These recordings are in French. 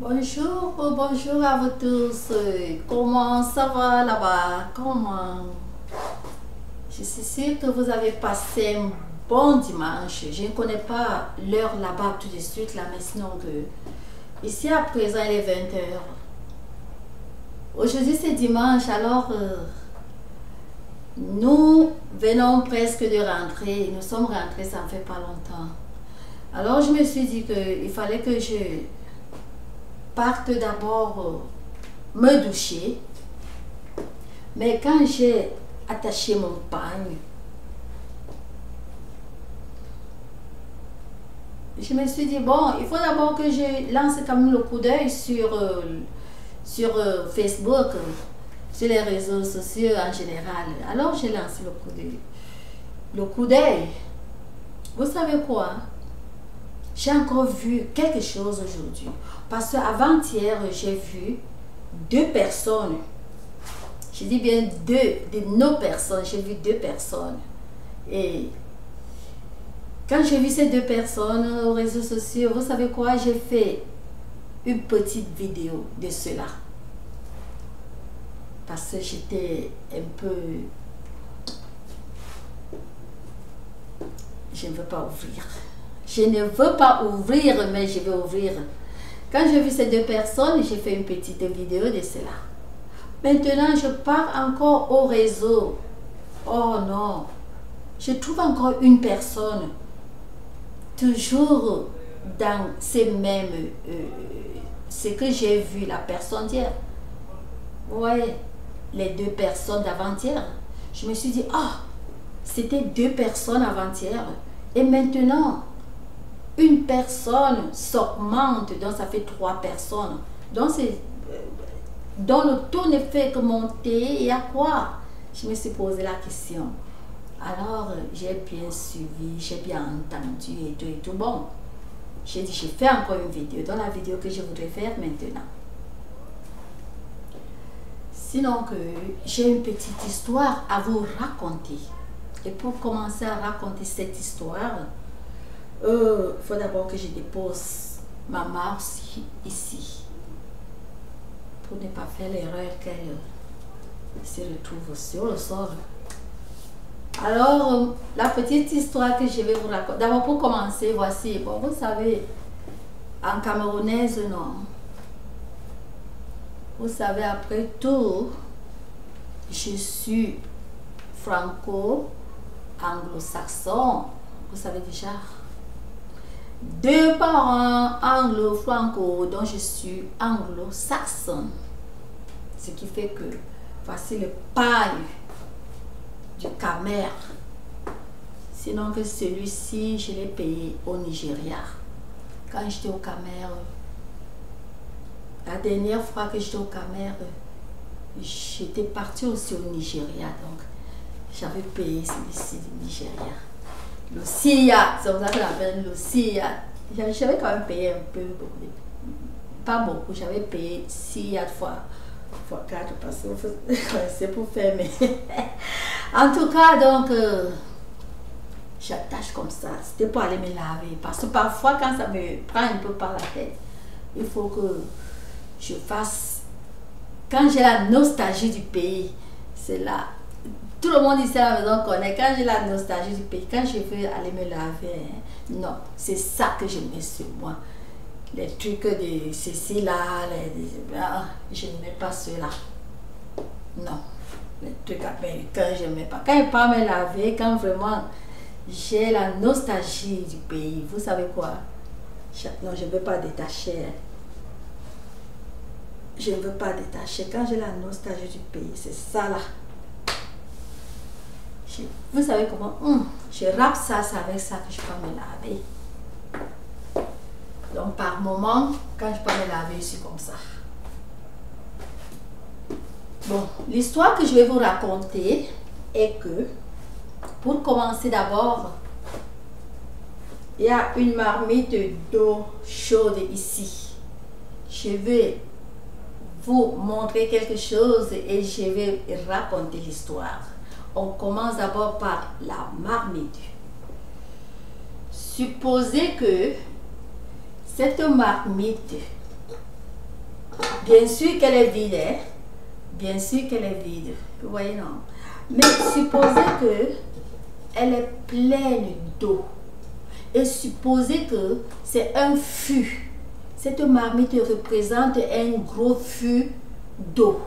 Bonjour, bonjour à vous tous. Comment ça va là-bas? Comment? Je suis sûre que vous avez passé un bon dimanche. Je ne connais pas l'heure là-bas tout de suite, là, mais sinon que ici à présent il est 20 heures. Aujourd'hui c'est dimanche, alors nous venons presque de rentrer. Nous sommes rentrés, ça ne fait pas longtemps. Alors je me suis dit qu'il fallait que je parte d'abord me doucher. Mais quand j'ai attaché mon pagne, je me suis dit, bon, il faut d'abord que je lance quand même le coup d'œil sur Facebook, sur les réseaux sociaux en général. Alors j'ai lancé le coup d'œil. Vous savez quoi? J'ai encore vu quelque chose aujourd'hui. Parce qu'avant-hier, j'ai vu deux personnes. Je dis bien deux, de nos personnes. J'ai vu deux personnes. Et quand j'ai vu ces deux personnes aux réseaux sociaux, vous savez quoi? J'ai fait une petite vidéo de cela. Parce que j'étais un peu... Je ne veux pas ouvrir. Je ne veux pas ouvrir, mais je vais ouvrir. Quand j'ai vu ces deux personnes, j'ai fait une petite vidéo de cela. Maintenant, je pars encore au réseau. Oh non, je trouve encore une personne, toujours dans ces mêmes... ce que j'ai vu, la personne d'hier. Ouais, les deux personnes d'avant-hier. Je me suis dit, ah, c'était deux personnes avant-hier. Et maintenant, une personne s'augmente, donc ça fait trois personnes. Donc le taux ne fait que monter. Et à quoi? Je me suis posé la question. Alors, j'ai bien suivi, j'ai bien entendu et tout et tout. Bon, j'ai dit, j'ai fait encore une vidéo, dans la vidéo que je voudrais faire maintenant. Sinon que j'ai une petite histoire à vous raconter. Et pour commencer à raconter cette histoire, il faut d'abord que je dépose ma mouse ici. Pour ne pas faire l'erreur qu'elle se retrouve sur le sol. Alors, la petite histoire que je vais vous raconter. D'abord, pour commencer, voici. Bon, vous savez, en camerounaise, non. Vous savez, après tout, je suis franco-anglo-saxon. Vous savez déjà. Deux parents anglo-franco, donc je suis anglo-saxon. Ce qui fait que voici le pagne du Camer. Sinon que celui-ci, je l'ai payé au Nigeria. Quand j'étais au Camer, la dernière fois que j'étais au Camer, j'étais partie aussi au Nigeria. Donc, j'avais payé celui-ci du Nigeria. Le SIA, c'est comme ça qu'on appelle le SIA. J'avais quand même payé un peu, pas beaucoup, j'avais payé SIA fois 4 parce que c'est pour faire, mais en tout cas, donc, j'attache comme ça. C'était pour aller me laver. Parce que parfois, quand ça me prend un peu par la tête, il faut que je fasse. Quand j'ai la nostalgie du pays, c'est là. Tout le monde ici à la maison connaît. Quand j'ai la nostalgie du pays, quand je veux aller me laver, non, c'est ça que je mets sur moi. Les trucs de ceci là, je ne mets pas cela. Non, les trucs américains, je ne mets pas. Quand je pars me laver, quand vraiment j'ai la nostalgie du pays, vous savez quoi? Non, je ne veux pas détacher. Je ne veux pas détacher. Quand j'ai la nostalgie du pays, c'est ça là. Vous savez comment? Je râpe ça, c'est avec ça que je peux me laver. Donc par moment, quand je peux me laver, je suis comme ça. Bon, l'histoire que je vais vous raconter est que, pour commencer d'abord, il y a une marmite d'eau chaude ici. Je vais vous montrer quelque chose et je vais raconter l'histoire. On commence d'abord par la marmite. Supposez que cette marmite Bien sûr qu'elle est vide, hein? Bien sûr qu'elle est vide. Vous voyez, non? Mais supposez que elle est pleine d'eau. Et supposez que c'est un fût. Cette marmite représente un gros fût d'eau.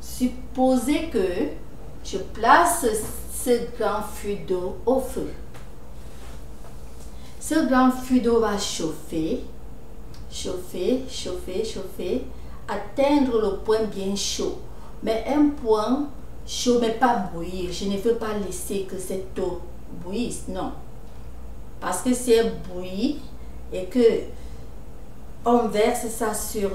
Supposez que je place ce grand fût d'eau au feu. Ce grand fût d'eau va chauffer, chauffer, chauffer, chauffer, atteindre le point bien chaud. Mais un point chaud, mais pas bouillir. Je ne veux pas laisser que cette eau bouillisse, non. Parce que si elle bouillit et que on verse ça sur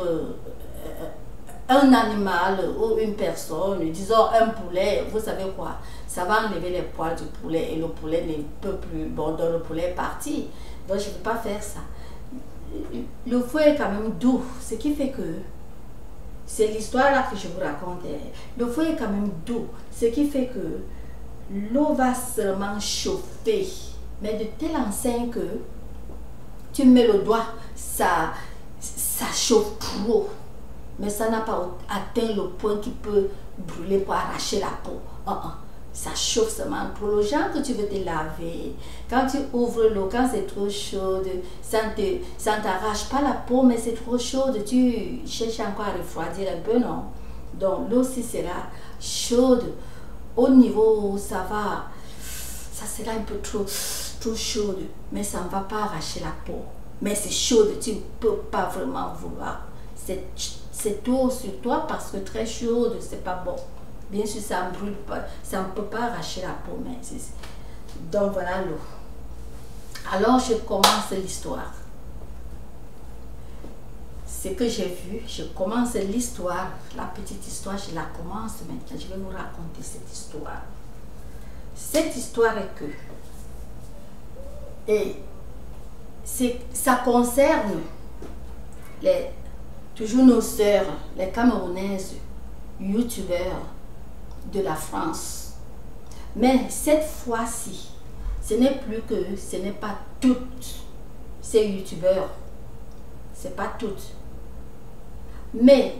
un animal ou une personne, disons un poulet, vous savez quoi, ça va enlever les poils du poulet et le poulet ne peut plus, bon, donc le poulet est parti. Donc je ne peux pas faire ça. Le feu est quand même doux, ce qui fait que, c'est l'histoire là que je vous raconte, le feu est quand même doux, ce qui fait que l'eau va seulement chauffer, mais de telle enseigne que tu mets le doigt, ça chauffe trop. Mais ça n'a pas atteint le point qui peut brûler pour arracher la peau. Ça chauffe seulement trop. Le genre que tu veux te laver, quand tu ouvres l'eau, quand c'est trop chaude, ça ne t'arrache pas la peau, mais c'est trop chaude, tu cherches encore à refroidir un peu, non? Donc l'eau aussi sera chaude. Au niveau où ça va, ça sera un peu trop chaude, mais ça ne va pas arracher la peau. Mais c'est chaude, tu ne peux pas vraiment vouloir cette eau sur toi parce que très chaude, c'est pas bon. Bien sûr, ça ne brûle pas, ça ne peut pas arracher la peau, mais donc voilà l'eau. Alors je commence l'histoire. Ce que j'ai vu, je commence l'histoire, la petite histoire, je la commence maintenant. Je vais vous raconter cette histoire. Cette histoire est que, et ça concerne toujours nos sœurs, les Camerounaises, youtubeurs de la France. Mais cette fois-ci, ce n'est pas toutes ces youtubeurs. C'est pas toutes. Mais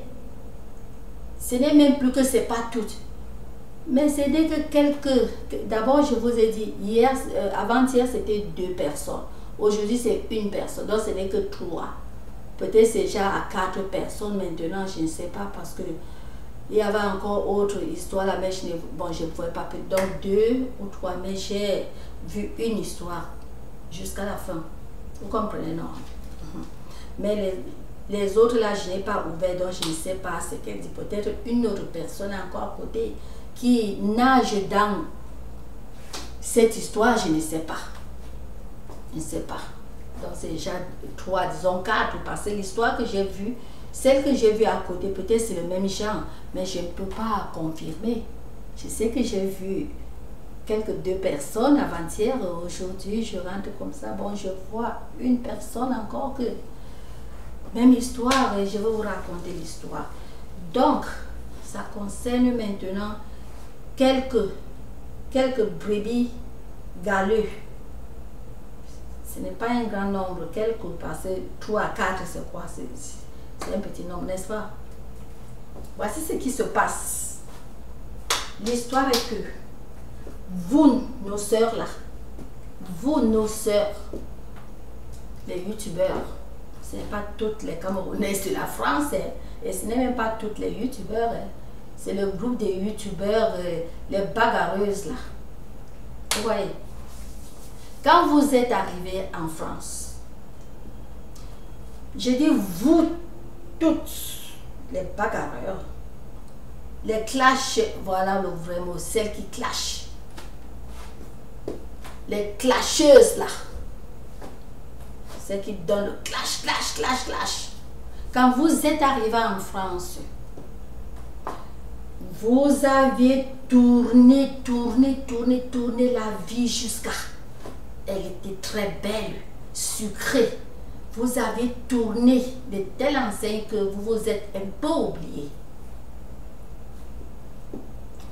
ce n'est même plus que c'est pas toutes. Mais c'est dès que quelques... D'abord, je vous ai dit, avant-hier, c'était 2 personnes. Aujourd'hui, c'est 1 personne. Donc, ce n'est que 3. Peut-être c'est déjà à 4 personnes maintenant, je ne sais pas, parce que il y avait encore autre histoire là, mais je ne pouvais pas. Donc 2 ou 3, mais j'ai vu une histoire jusqu'à la fin. Vous comprenez, non? Mais les autres là, je n'ai pas ouvert, donc je ne sais pas ce qu'elle dit. Peut-être une autre personne encore à côté qui nage dans cette histoire, je ne sais pas. Je ne sais pas. Donc c'est déjà 3, disons 4, parce que l'histoire que j'ai vue, celle que j'ai vue à côté, peut-être c'est le même genre, mais je ne peux pas confirmer. Je sais que j'ai vu quelques 2 personnes avant-hier, aujourd'hui je rentre comme ça, bon je vois une personne encore que, même histoire, et je vais vous raconter l'histoire. Donc, ça concerne maintenant quelques brebis galeux. Ce n'est pas un grand nombre, quelques, parce que 3 à 4, c'est quoi? C'est un petit nombre, n'est-ce pas? Voici ce qui se passe. L'histoire est que vous, nos sœurs là, vous, nos sœurs, les youtubeurs, ce n'est pas toutes les Camerounaises de la France, et ce n'est même pas toutes les youtubeurs, c'est le groupe des youtubeurs, les bagarreuses là. Vous voyez? Quand vous êtes arrivés en France, je dis vous toutes les bagarreurs, les clashs, voilà le vrai mot, celles qui clashent, les clasheuses là, celles qui donnent le clash, clash, clash, clash. Quand vous êtes arrivés en France, vous avez tourné la vie jusqu'à... Elle était très belle, sucrée. Vous avez tourné de telle enseigne que vous vous êtes un peu oublié.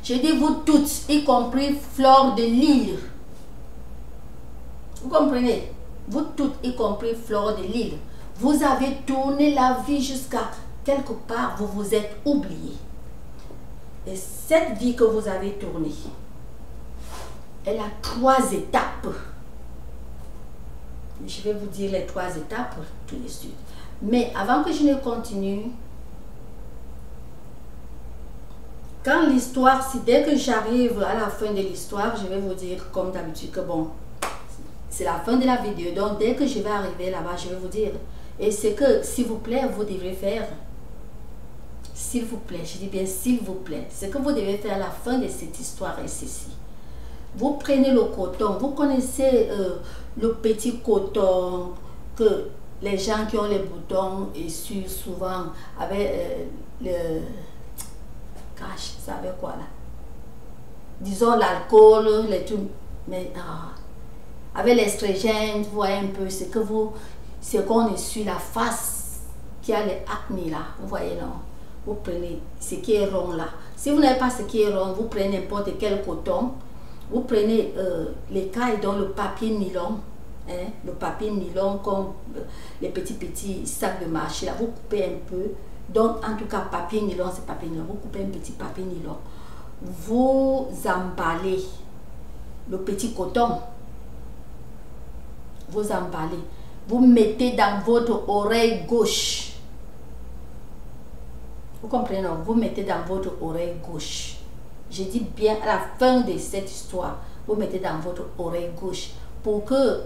Je dis vous toutes, y compris Fleur de Lille. Vous comprenez? Vous toutes, y compris Fleur de Lille. Vous avez tourné la vie jusqu'à quelque part, vous vous êtes oublié. Et cette vie que vous avez tournée, elle a 3 étapes. Je vais vous dire les 3 étapes tout de suite. Mais avant que je ne continue, quand l'histoire, si dès que j'arrive à la fin de l'histoire, je vais vous dire comme d'habitude que bon, c'est la fin de la vidéo. Donc dès que je vais arriver là-bas, je vais vous dire. Et c'est que, s'il vous plaît, vous devrez faire. S'il vous plaît, je dis bien s'il vous plaît. Ce que vous devez faire à la fin de cette histoire est ceci. Vous prenez le coton. Vous connaissez le petit coton que les gens qui ont les boutons essuient souvent avec le... Cache, ça avec quoi là? Disons l'alcool, les trucs. Mais avec l'estrogène, vous voyez un peu ce que vous... C'est qu'on essuie la face qui a les acné là. Vous voyez non? Vous prenez ce qui est rond là. Si vous n'avez pas ce qui est rond, vous prenez n'importe quel coton. Vous prenez l'écaille dans le papier nylon. Hein, le papier nylon comme les petits sacs de marché là. Vous coupez un peu. Donc en tout cas papier nylon, c'est papier nylon. Vous coupez un petit papier nylon. Vous emballez le petit coton. Vous emballez. Vous mettez dans votre oreille gauche. Vous comprenez, non? Vous mettez dans votre oreille gauche. Je dis bien à la fin de cette histoire, vous mettez dans votre oreille gauche pour que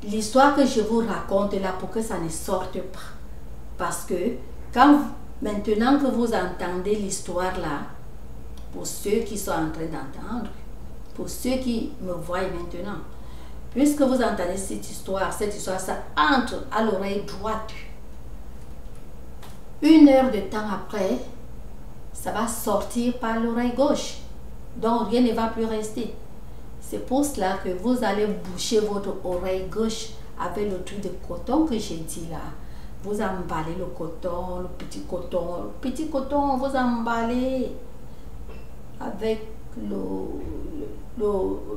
l'histoire que je vous raconte là, pour que ça ne sorte pas. Parce que maintenant que vous entendez l'histoire là, pour ceux qui sont en train d'entendre, pour ceux qui me voient maintenant, puisque vous entendez cette histoire, ça entre à l'oreille droite. 1 heure de temps après, ça va sortir par l'oreille gauche. Donc rien ne va plus rester. C'est pour cela que vous allez boucher votre oreille gauche avec le truc de coton que j'ai dit là. Vous emballez le coton, le petit coton, vous emballez avec le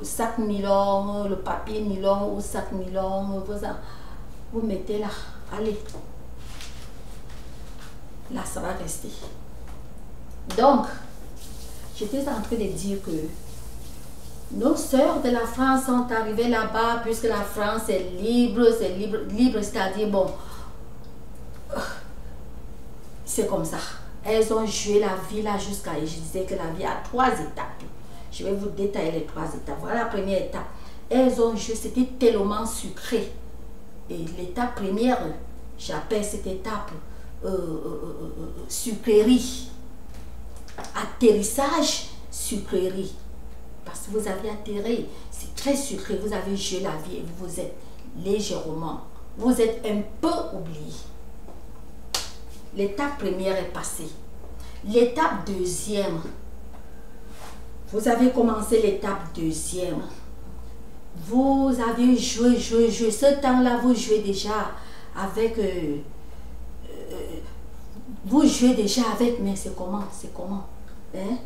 sac nylon, le papier nylon ou sac nylon, vous mettez là, allez, là ça va rester. Donc, j'étais en train de dire que nos sœurs de la France sont arrivées là-bas puisque la France est libre, c'est-à-dire bon, c'est comme ça. Elles ont joué la vie là jusqu'à, je disais que la vie a 3 étapes. Je vais vous détailler les 3 étapes. Voilà la première étape. Elles ont joué, c'était tellement sucré. Et l'étape première, j'appelle cette étape sucrerie. Atterrissage, sucrerie. Parce que vous avez atterri, c'est très sucré. Vous avez joué la vie et vous êtes légèrement, vous êtes un peu oublié. L'étape première est passée. L'étape deuxième, vous avez commencé l'étape deuxième. Vous avez joué. Ce temps-là, vous jouez déjà avec... vous jouez déjà avec... Mais c'est comment? Hein?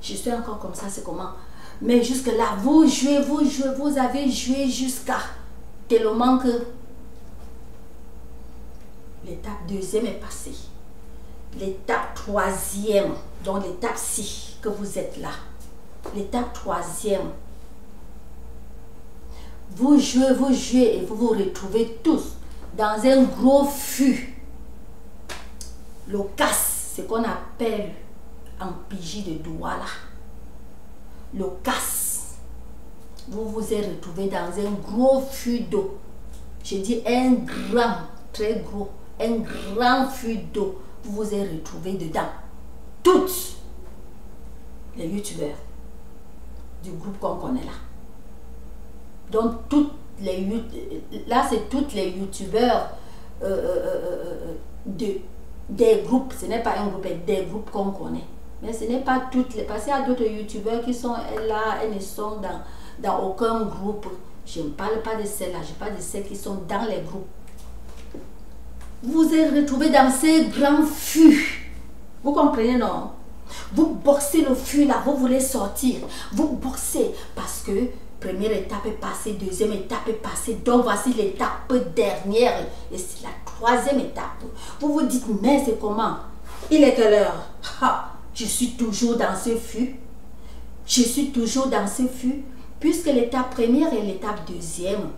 Je suis encore comme ça, c'est comment? Mais jusque-là, vous avez joué jusqu'à... Tellement que... L'étape deuxième est passée. L'étape troisième, donc l'étape 6 que vous êtes là. L'étape troisième. Vous jouez et vous vous retrouvez tous dans un gros fût. Le casse, ce qu'on appelle en pidgin de doigt là. Le casse. Vous vous êtes retrouvés dans un gros fût d'eau. Je dis un grand, très gros, un grand fût d'eau. Vous vous êtes retrouvés dedans. Toutes les youtubeurs du groupe qu'on connaît là. Donc, là, c'est toutes les youtubeurs des groupes. Ce n'est pas un groupe, des groupes qu'on connaît. Mais ce n'est pas toutes les... Parce qu'il y a d'autres youtubeurs qui sont là, elles ne sont dans aucun groupe. Je ne parle pas de celles-là, je parle de celles qui sont dans les groupes. Vous vous êtes retrouvés dans ces grands fûts. Vous comprenez, non? Vous boxez le fût là, vous voulez sortir. Vous boxez parce que Première étape est passée, deuxième étape est passée. Donc voici l'étape dernière. Et c'est la troisième étape. Vous vous dites, mais c'est comment? Il est quelle heure? Je suis toujours dans ce fût. Je suis toujours dans ce fût. Puisque l'étape première et l'étape deuxième,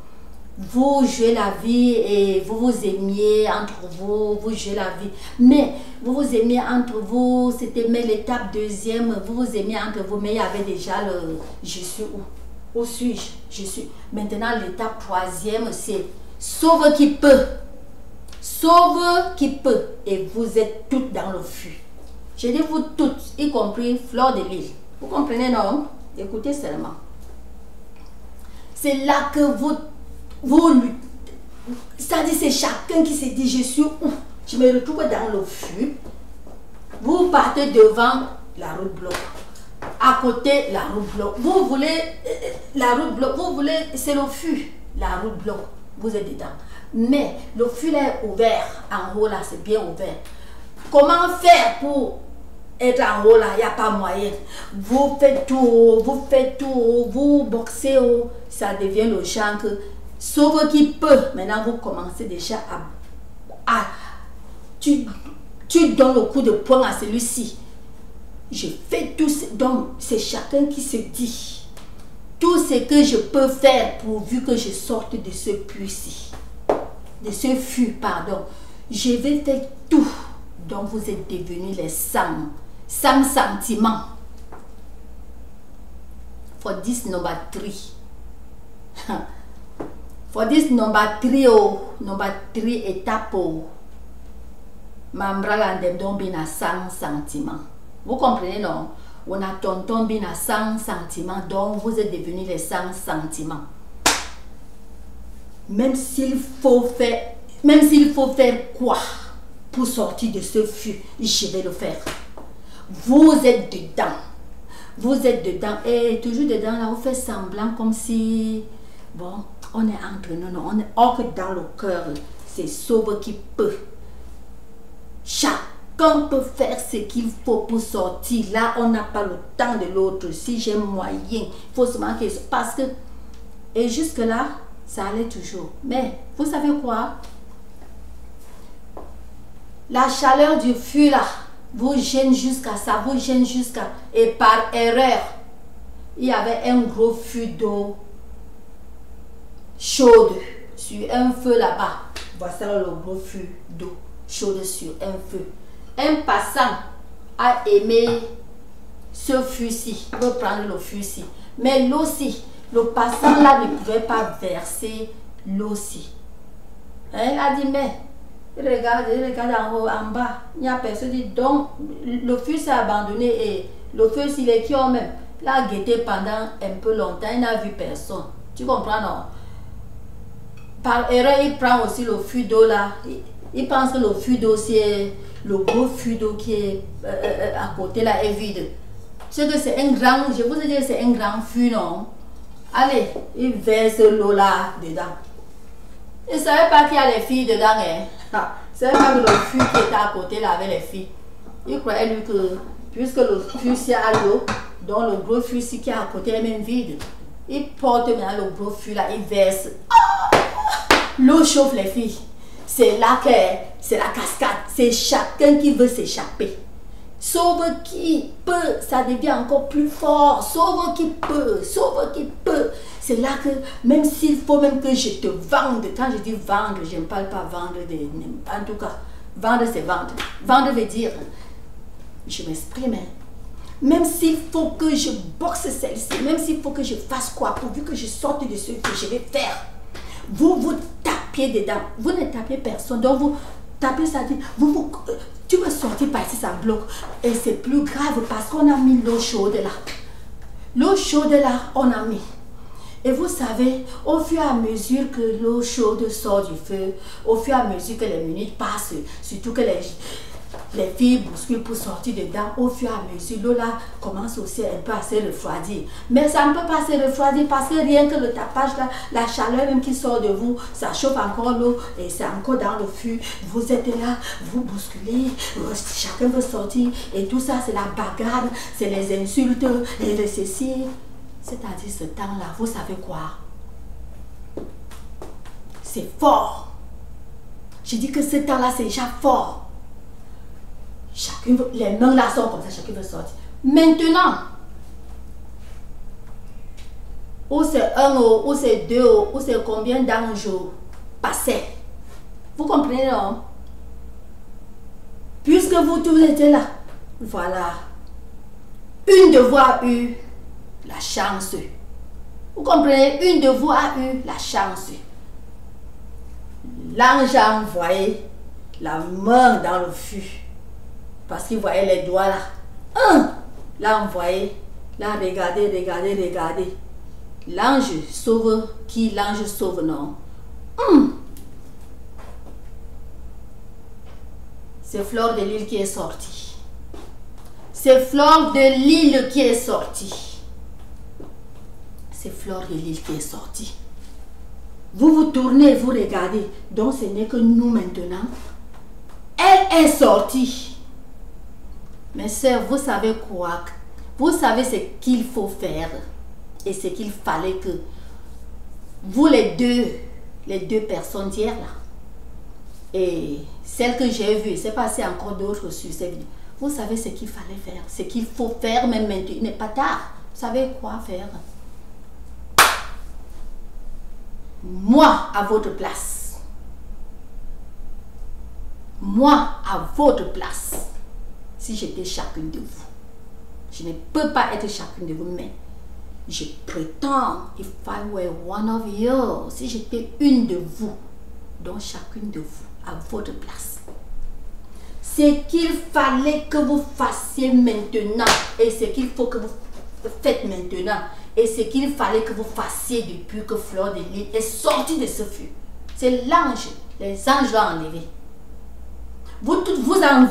vous jouez la vie et vous vous aimiez entre vous, vous jouez la vie. Mais vous vous aimiez entre vous, c'était mais l'étape deuxième, vous vous aimiez entre vous, mais il y avait déjà le je suis où? Où suis-je? Je suis. Maintenant, l'étape troisième, c'est sauve qui peut. Sauve qui peut. Et vous êtes toutes dans le fût. Je dis vous toutes, y compris Fleur de Lys. Vous comprenez, non? Écoutez seulement. C'est là que vous luttez. C'est-à-dire, c'est chacun qui se dit, je suis où? Je me retrouve dans le fût. Vous partez devant la route bloc. À côté, la route bloc. Vous voulez la route bloc. Vous voulez, c'est le fût. La route bloc. Vous êtes dedans. Mais le fût est ouvert. En haut, là, c'est bien ouvert. Comment faire pour être en haut, là? Il n'y a pas moyen. Vous faites tout, vous boxez, ça devient le chant que sauve qui peut. Maintenant, vous commencez déjà à tu donnes le coup de poing à celui-ci. Je fais tout. Donc, c'est chacun qui se dit tout ce que je peux faire pourvu que je sorte de ce puits-ci. De ce fût, pardon. Je vais faire tout. Donc, vous êtes devenus les sans sentiments. For this number 3. For this number 3 étape, Mambra landem dombina sans sentiment. Vous comprenez, non? On a tonton bina sans sentiment, donc vous êtes devenus les sans sentiments. Même s'il faut faire quoi pour sortir de ce fût, je vais le faire. Vous êtes dedans. Vous êtes dedans. Et toujours dedans, là, vous faites semblant comme si, bon, on est entre nous, non, on est hors dans le cœur. C'est sauve qui peut. Chacun peut faire ce qu'il faut pour sortir. Là, on n'a pas le temps de l'autre. Si j'ai moyen, il faut se manquer. Parce que, et jusque-là, ça allait toujours. Mais, vous savez quoi? La chaleur du fût, là, vous gêne jusqu'à ça, vous gêne jusqu'à... Et par erreur, il y avait un gros fût d'eau chaude sur un feu là-bas. Voici le gros fût d'eau chaude sur un feu. Un passant a aimé ce fût-ci, il veut prendre le fût-ci. Mais l'eau-ci, le passant là ne pouvait pas verser l'eau-ci. Il a dit, mais... regarde en haut, en bas, il n'y a personne. Donc, le feu s'est abandonné et le feu, s'il est qui en même, il a guetté pendant un peu longtemps, il n'a vu personne. Tu comprends, non? Par erreur, il prend aussi le fût d'eau là. Il pense que le fût d'eau, c'est le gros fût d'eau qui est à côté là, est vide. C'est que c'est un grand, je vous ai dit, c'est un grand fût, non? Allez, il verse l'eau là dedans. Il ne savait pas qu'il y a les filles dedans, hein? C'est pas que le fût qui était à côté là avec les filles. Il croyait lui que puisque le fût c'est à l'eau, donc le gros fût qui est à côté est même vide. Il porte maintenant le gros fût là, il verse. L'eau chauffe les filles. C'est là que c'est la cascade. C'est chacun qui veut s'échapper. Sauve qui peut, ça devient encore plus fort. Sauve qui peut, sauve qui peut. C'est là que, même s'il faut même que je te vende, quand je dis vendre, je ne parle pas vendre, en tout cas, vendre c'est vendre. Vendre veut dire, je m'exprime, même s'il faut que je boxe celle-ci, même s'il faut que je fasse quoi, pourvu que je sorte de ce que je vais faire. Vous tapez dedans, vous ne tapez personne, donc vous tapez ça, tu vas sortir par ici, ça bloque. Et c'est plus grave parce qu'on a mis l'eau chaude là. L'eau chaude là, on a mis. Et vous savez, au fur et à mesure que l'eau chaude sort du feu, au fur et à mesure que les minutes passent, surtout que les filles bousculent pour sortir dedans, au fur et à mesure, l'eau là commence aussi un peu à se refroidir. Mais ça ne peut pas se refroidir parce que rien que le tapage là, la chaleur même qui sort de vous, ça chauffe encore l'eau et c'est encore dans le fût. Vous êtes là, vous bousculez, chacun veut sortir et tout ça c'est la bagarre, c'est les insultes et les ceci. C'est-à-dire ce temps-là, vous savez quoi? C'est fort. Je dis que ce temps-là, c'est déjà fort. Chacun, les mains là sont comme ça, chacun veut sortir. Maintenant, ou c'est 1 euro, ou c'est 2 euros, ou c'est combien d'anges passés. Vous comprenez, non? Puisque vous tous étiez là, voilà. Une de vous a eu la chance. Vous comprenez? Une de vous a eu la chance. L'ange a envoyé la main dans le feu. Parce qu'il voyait les doigts là. L'a envoyé. L'a regardé, regardé, regardé. L'ange sauve qui? L'ange sauve, non? C'est Fleur de Lys qui est sortie. C'est Fleur de Lys qui est sortie. C'est Fleur de Lys qui est sortie. Vous vous tournez, vous regardez. Donc ce n'est que nous maintenant. Elle est sortie. Mes sœurs, vous savez quoi? Vous savez ce qu'il faut faire. Et ce qu'il fallait que vous les deux personnes d'hier là. Et celle que j'ai vue, c'est passé encore d'autres sur cette vidéo. Vous savez ce qu'il fallait faire. Ce qu'il faut faire même maintenant. Il n'est pas tard. Vous savez quoi faire? Moi, à votre place. Moi, à votre place. Si j'étais chacune de vous. Je ne peux pas être chacune de vous, mais je prétends, if I were one of you, si j'étais une de vous, donc chacune de vous, à votre place. Ce qu'il fallait que vous fassiez maintenant, et ce qu'il faut que vous faites maintenant, et ce qu'il fallait que vous fassiez depuis que Fleur de Lys est sortie de ce feu. C'est l'ange. Les anges l'ont enlevé. Vous toutes, vous en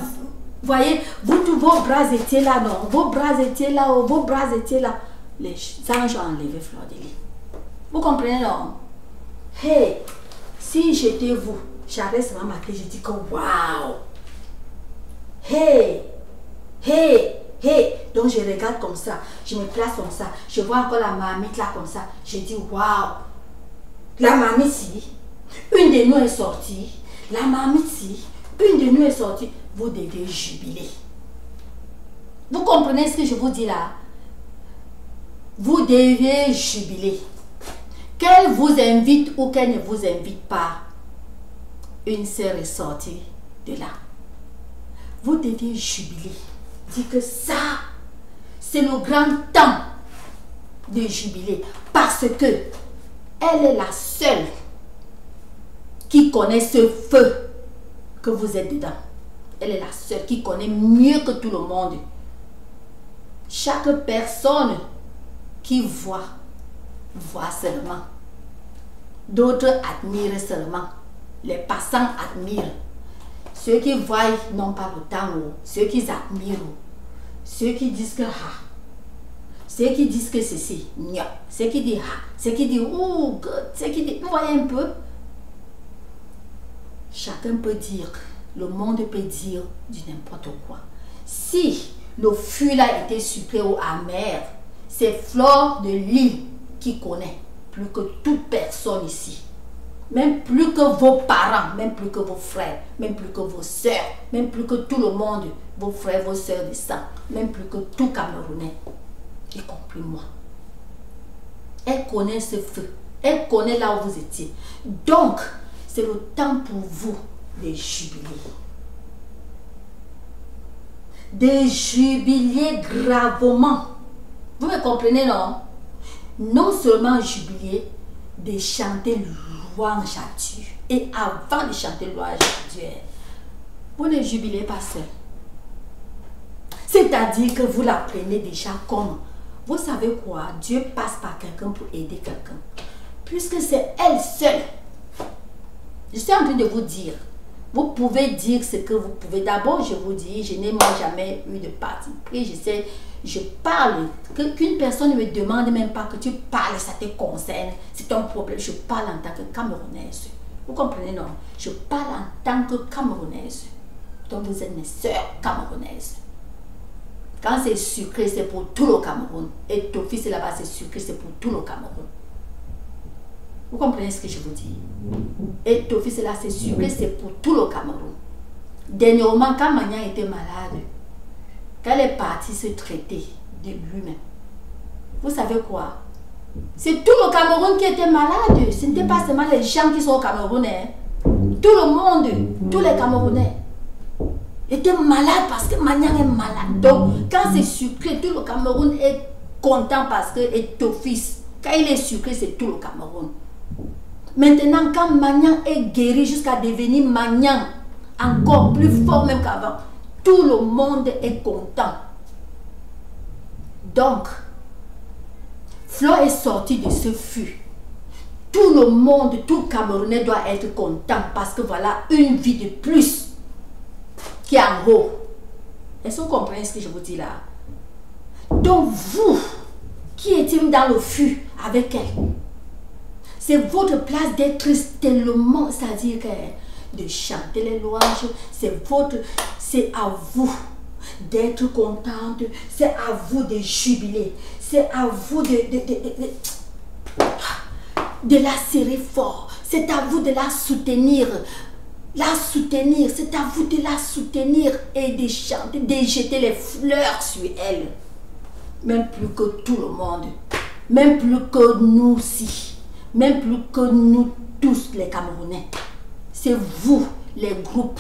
voyez, vous tous vos bras étaient là, non? Vos bras étaient là, vos bras étaient là. Les anges ont enlevé Fleur de Lys. Vous comprenez, non? Hey, si j'étais vous, j'arrête seulement ma tête, je dis que waouh! Hey! Hey! Hey! Donc je regarde comme ça, je me place comme ça, je vois encore la marmite là comme ça, je dis waouh! La marmite ici, une de nous est sortie, la marmite ici, une de nous est sortie, vous devez jubiler. Vous comprenez ce que je vous dis là? Vous devez jubiler. Qu'elle vous invite ou qu'elle ne vous invite pas, une sœur est sortie de là. Vous devez jubiler. Dire que ça, c'est le grand temps de jubiler. Parce que elle est la seule qui connaît ce feu que vous êtes dedans. Elle est la seule qui connaît mieux que tout le monde. Chaque personne qui voit seulement. D'autres admirent seulement. Les passants admirent. Ceux qui voient n'ont pas le temps. Ceux qui admirent. Ceux qui disent que ceux qui disent que ceci. Ceux qui disent ceux qui disent ceux qui disent. Vous voyez un peu? Chacun peut dire. Le monde peut dire du n'importe quoi. Si le feu là était sucré ou amer, c'est Fleur de Lys qui connaît plus que toute personne ici. Même plus que vos parents, même plus que vos frères, même plus que vos soeurs, même plus que tout le monde, vos frères, vos soeurs de sang, même plus que tout Camerounais, y compris moi. Elle connaît ce feu. Elle connaît là où vous étiez. Donc, c'est le temps pour vous de jubiler. De jubiler gravement. Vous me comprenez, non? Non seulement jubiler, de chanter louange à Dieu. Et avant de chanter louange à Dieu, vous ne jubilez pas seul. C'est-à-dire que vous la prenez déjà comme, vous savez quoi, Dieu passe par quelqu'un pour aider quelqu'un. Puisque c'est elle seule. Je suis en train de vous dire, vous pouvez dire ce que vous pouvez. D'abord, je vous dis, je n'ai moi jamais eu de parti pris. Je parle, qu'une personne ne me demande même pas que tu parles, ça te concerne, c'est ton problème. Je parle en tant que Camerounaise. Vous comprenez, non? Je parle en tant que Camerounaise. Donc vous êtes mes sœurs camerounaises. Quand c'est sucré, c'est pour tout le Cameroun. Et Tofi, c'est là-bas, c'est sucré, c'est pour tout le Cameroun. Vous comprenez ce que je vous dis? Et Tofi, c'est là, c'est sucré, c'est pour tout le Cameroun. Dernièrement, quand Magnan était malade, quand elle est partie se traiter de lui-même, vous savez quoi? C'est tout le Cameroun qui était malade. Ce n'était pas seulement les gens qui sont au Cameroun. Tout le monde, tous les Camerounais étaient malades parce que Magnan est malade. Donc, quand c'est sucré, tout le Cameroun est content parce que Etophis, quand il est sucré, c'est tout le Cameroun. Maintenant, quand Magnan est guéri jusqu'à devenir Magnan, encore plus fort même qu'avant, tout le monde est content. Donc, Flo est sorti de ce fût. Tout le monde, tout Camerounais doit être content parce que voilà une vie de plus qui est en haut. Est-ce que vous comprenez ce que je vous dis là? Donc vous, qui étiez dans le fût avec elle, c'est votre place d'être tellement, c'est-à-dire de chanter les louanges, c'est à vous d'être contente, c'est à vous de jubiler, c'est à vous de la serrer fort, c'est à vous de la soutenir, c'est à vous de la soutenir et de chanter, de jeter les fleurs sur elle, même plus que tout le monde, même plus que nous aussi, même plus que nous tous les Camerounais. C'est vous, les groupes.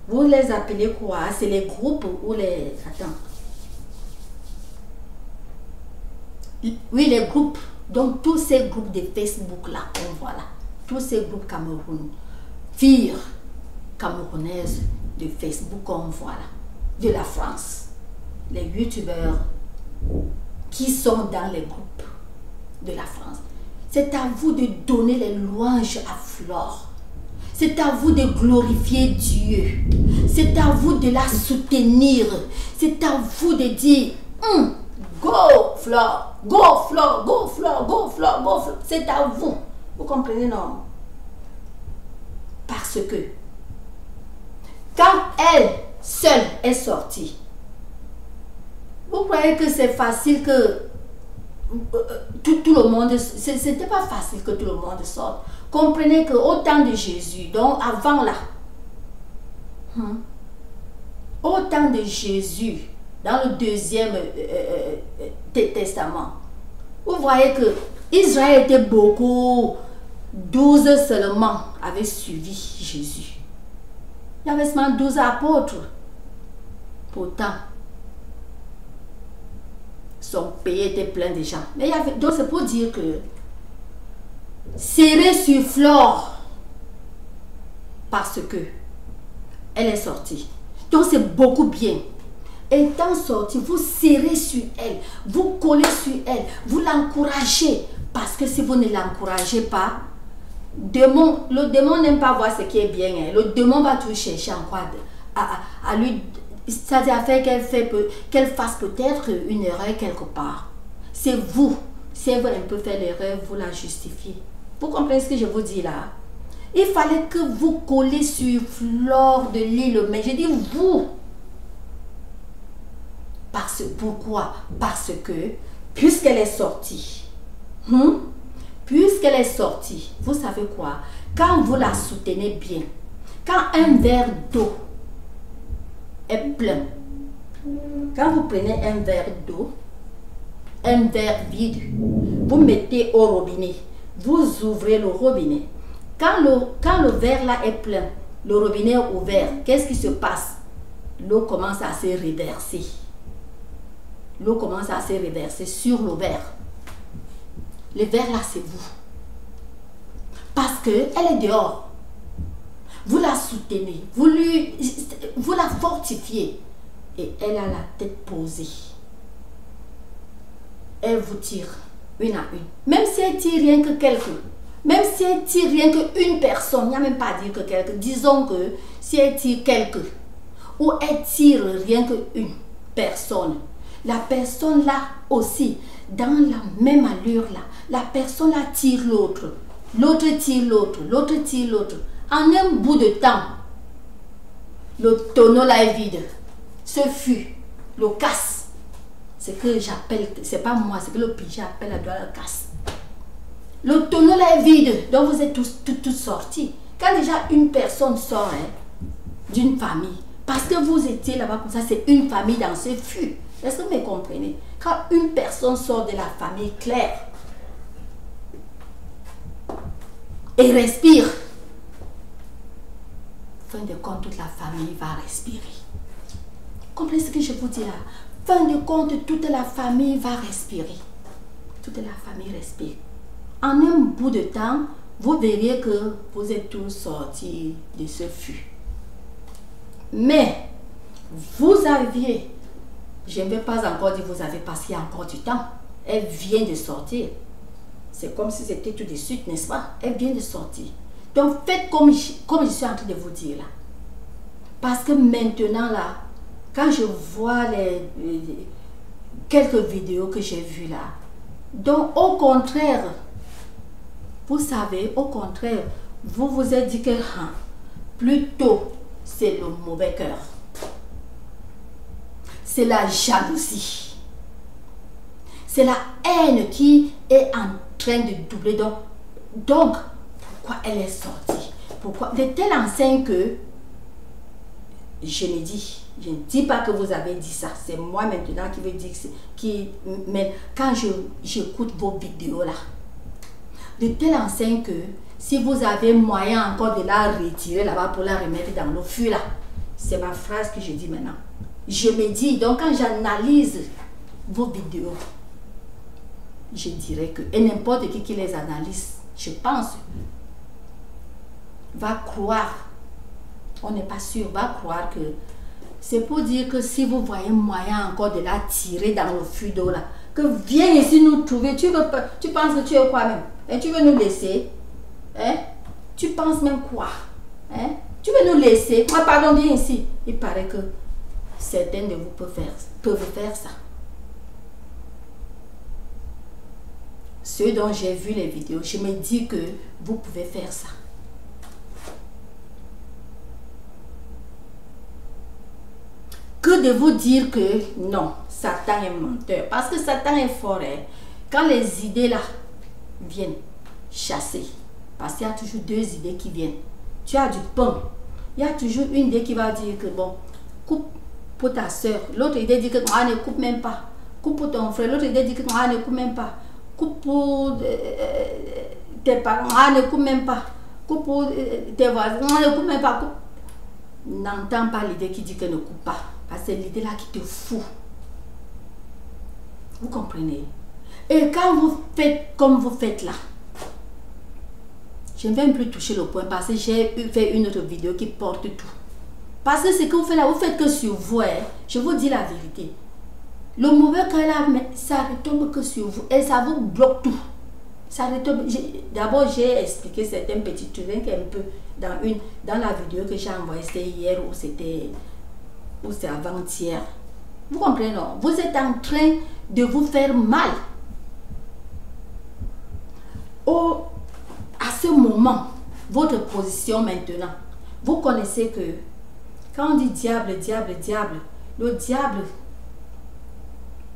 Vous les appelez quoi? C'est les groupes ou les... Attends. Oui, les groupes. Donc, tous ces groupes de Facebook là, on voit là. Tous ces groupes Cameroun. Filles camerounaises de Facebook, on voit là. De la France. Les youtubeurs qui sont dans les groupes de la France. C'est à vous de donner les louanges à Flore. C'est à vous de glorifier Dieu. C'est à vous de la soutenir. C'est à vous de dire go Flore, go Flore, go Flore, go Flore, go Flore. C'est à vous. Vous comprenez, non? Parce que quand elle seule est sortie, vous croyez que c'est facile que tout le monde... C'était pas facile que tout le monde sorte. Comprenez qu'au temps de Jésus, donc avant là, au temps de Jésus, dans le deuxième testament, vous voyez que Israël était beaucoup, 12 seulement avaient suivi Jésus. Il y avait seulement 12 apôtres. Pourtant, son pays était plein de gens. Mais il y avait, donc c'est pour dire que serrer sur Flore parce que elle est sortie. Donc c'est beaucoup bien. Étant sortie, vous serrez sur elle, vous collez sur elle, vous l'encouragez. Parce que si vous ne l'encouragez pas, le démon n'aime pas voir ce qui est bien. Le démon va toujours chercher encore à lui, c'est-à-dire à faire qu'elle fasse peut-être une erreur quelque part. C'est vous, si elle veut un peu faire l'erreur, vous la justifiez. Vous comprenez ce que je vous dis là? Il fallait que vous collez sur Flore de Lille. Mais je dis vous. Pourquoi? Parce que, puisqu'elle est sortie, puisqu'elle est sortie, vous savez quoi? Quand vous la soutenez bien, quand un verre d'eau est plein, quand vous prenez un verre d'eau, un verre vide, vous mettez au robinet, vous ouvrez le robinet. Quand le verre là est plein, le robinet est ouvert, qu'est-ce qui se passe? L'eau commence à se reverser. L'eau commence à se reverser sur le verre. Le verre là, c'est vous. Parce qu'elle est dehors. Vous la soutenez, vous la fortifiez. Et elle a la tête posée. Elle vous tire une à une. Même si elle tire rien que quelques. Même si elle tire rien qu'une personne. Il n'y a même pas à dire que quelques. Disons que si elle tire quelques. Ou elle tire rien qu'une personne. La personne là aussi, dans la même allure là, la personne là tire l'autre. L'autre tire l'autre. L'autre tire l'autre. En un bout de temps, le tonneau là est vide. Ce fut le casse. c'est que j'appelle, c'est pas moi, c'est que le péché appelle la doigt la casse. Le tonneau là est vide, donc vous êtes tous sortis. Quand déjà une personne sort d'une famille, parce que vous étiez là-bas comme ça, c'est une famille dans ce fût. Est-ce que vous me comprenez? Quand une personne sort de la famille claire et respire, fin de compte, toute la famille va respirer. Comprenez ce que je vous dis là? Fin de compte, toute la famille va respirer. Toute la famille respire. En un bout de temps, vous verriez que vous êtes tous sortis de ce fût. Mais, vous aviez, je ne vais pas encore dire vous avez parce qu'il y a encore du temps. Elle vient de sortir. C'est comme si c'était tout de suite, n'est-ce pas? Elle vient de sortir. Donc, faites comme je suis en train de vous dire là. Parce que maintenant là, quand je vois quelques vidéos que j'ai vues là, donc au contraire, vous savez, au contraire, vous vous êtes dit que plutôt c'est le mauvais cœur. C'est la jalousie. C'est la haine qui est en train de doubler. Donc pourquoi elle est sortie? Pourquoi? De telle enseigne que je me dis, je ne dis pas que vous avez dit ça, c'est moi maintenant qui veux dire mais quand j'écoute vos vidéos là, de telle enseigne que si vous avez moyen encore de la retirer là-bas pour la remettre dans le fût là, c'est ma phrase que je dis maintenant. Je me dis, donc quand j'analyse vos vidéos, je dirais que, et n'importe qui les analyse, je pense, va croire, on n'est pas sûr, va croire que c'est pour dire que si vous voyez moyen encore de la tirer dans le fût d'eau là, que viens ici nous trouver, tu penses que tu es quoi même? Et tu veux nous laisser? Hein? Tu penses même quoi? Hein? Tu veux nous laisser? Ah, pardon, viens ici. Il paraît que certains de vous peuvent faire ça. Ceux dont j'ai vu les vidéos, je me dis que vous pouvez faire ça. Que de vous dire que non, Satan est menteur. Parce que Satan est fort. Hein? Quand les idées là viennent chasser, parce qu'il y a toujours deux idées qui viennent. Tu as du pain. Il y a toujours une idée qui va dire que bon, coupe pour ta soeur. L'autre idée dit que moi ne coupe même pas. Coupe pour ton frère. L'autre idée dit que moi ne coupe même pas. Coupe pour tes parents. Moi ne coupe même pas. Coupe pour tes voisins. Moi ne coupe même pas. N'entends pas l'idée qui dit que ne coupe pas. Parce que c'est l'idée là qui te fout. Vous comprenez? Et quand vous faites comme vous faites là, je ne vais même plus toucher le point parce que j'ai fait une autre vidéo qui porte tout. Parce que ce que vous faites là, vous faites que sur vous. Hein. Je vous dis la vérité. Le mauvais cœur là, ça retombe que sur vous. Et ça vous bloque tout. Ça retombe. D'abord, j'ai expliqué certains petits trucs un peu dans la vidéo que j'ai envoyée. C'était hier ou c'était avant-hier. Vous comprenez, non? Vous êtes en train de vous faire mal. À ce moment, votre position maintenant, vous connaissez que quand on dit diable, diable, diable, le diable,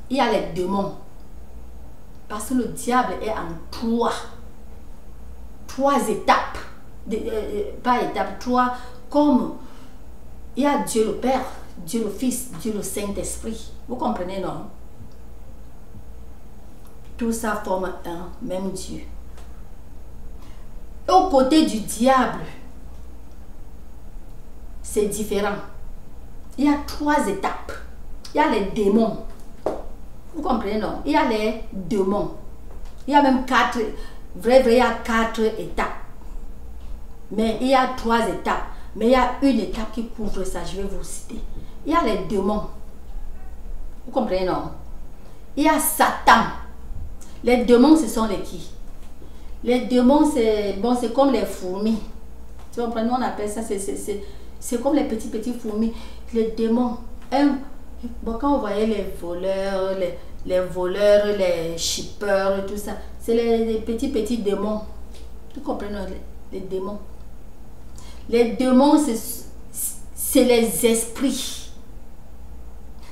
il y a les démons. Parce que le diable est en trois étapes. Pas étapes, trois, comme il y a Dieu le Père, Dieu le Fils, Dieu le Saint-Esprit. Vous comprenez, non? Tout ça forme un même Dieu. Au côté du diable, c'est différent. Il y a trois étapes. Il y a les démons. Vous comprenez, non? Il y a les démons. Il y a même quatre, il y a 4 étapes. Mais il y a 3 étapes. Mais il y a une étape qui couvre ça, je vais vous citer. Il y a les démons. Vous comprenez, non? Il y a Satan. Les démons, ce sont les qui? Les démons, c'est comme les fourmis. Tu comprends? Nous, on appelle ça, c'est comme les petits fourmis. Les démons. Quand on voyait les voleurs, les shippers, tout ça, c'est les petits démons. Tu comprends? Les démons. Les démons, c'est les esprits.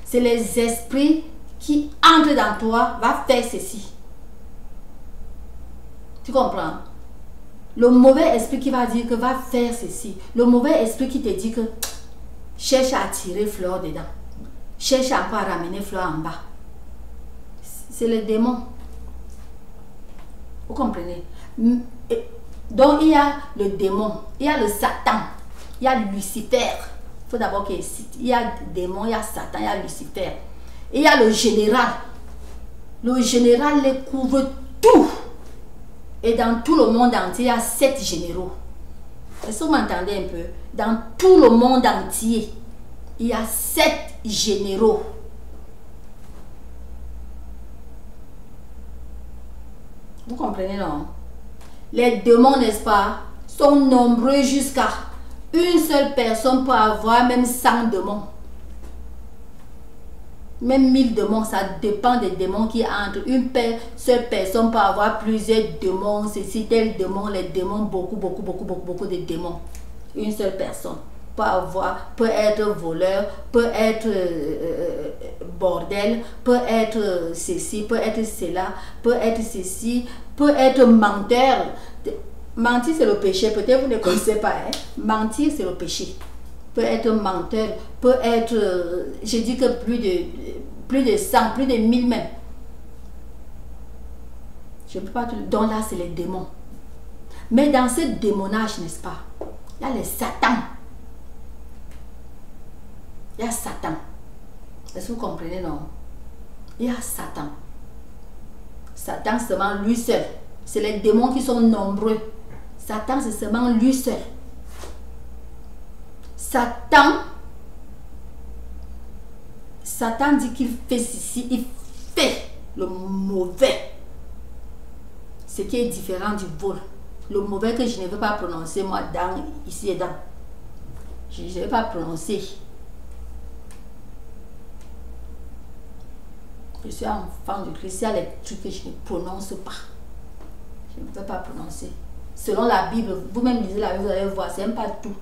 C'est les esprits qui entre dans toi va faire ceci. Tu comprends? Le mauvais esprit qui va dire que va faire ceci. Le mauvais esprit qui te dit que cherche à attirer fleur dedans. Cherche encore à ramener fleur en bas. C'est le démon. Vous comprenez? Donc il y a le démon, il y a le Satan, il y a Lucifer. Il faut d'abord qu'il y a le démon, il y a Satan, il y a Lucifer. Et il y a le général. Le général les couvre tout. Et dans tout le monde entier, il y a 7 généraux. Est-ce que vous m'entendez un peu? Dans tout le monde entier, il y a 7 généraux. Vous comprenez, non? Les démons, n'est-ce pas, sont nombreux jusqu'à une seule personne peut avoir même 100 démons. Même 1000 démons, ça dépend des démons qui entrent. Une seule personne peut avoir plusieurs démons, ceci, tel démon, les démons, beaucoup de démons. Une seule personne peut être voleur, peut être bordel, peut être ceci, peut être cela, peut être ceci, peut être menteur. Mentir, c'est le péché. Peut-être vous ne connaissez pas. Hein? Mentir, c'est le péché. Peut être menteur, peut être, je dis que plus de 100, plus de 1000 même. Je ne peux pas tout. Donc là, c'est les démons. Mais dans ce démonage, n'est-ce pas, il y a les Satan. Il y a Satan. Est-ce que vous comprenez, non? Il y a Satan. Satan, c'est seulement lui seul. C'est les démons qui sont nombreux. Satan, c'est seulement lui seul. Satan dit qu'il fait ceci, il fait le mauvais. Ce qui est différent du vol. Le mauvais que je ne veux pas prononcer, moi, ici et dans. Je ne vais pas prononcer. Je suis enfant de Christ, il y a les trucs que je ne prononce pas. Je ne veux pas prononcer. Selon la Bible, vous-même lisez la Bible, vous allez voir, c'est même pas tout.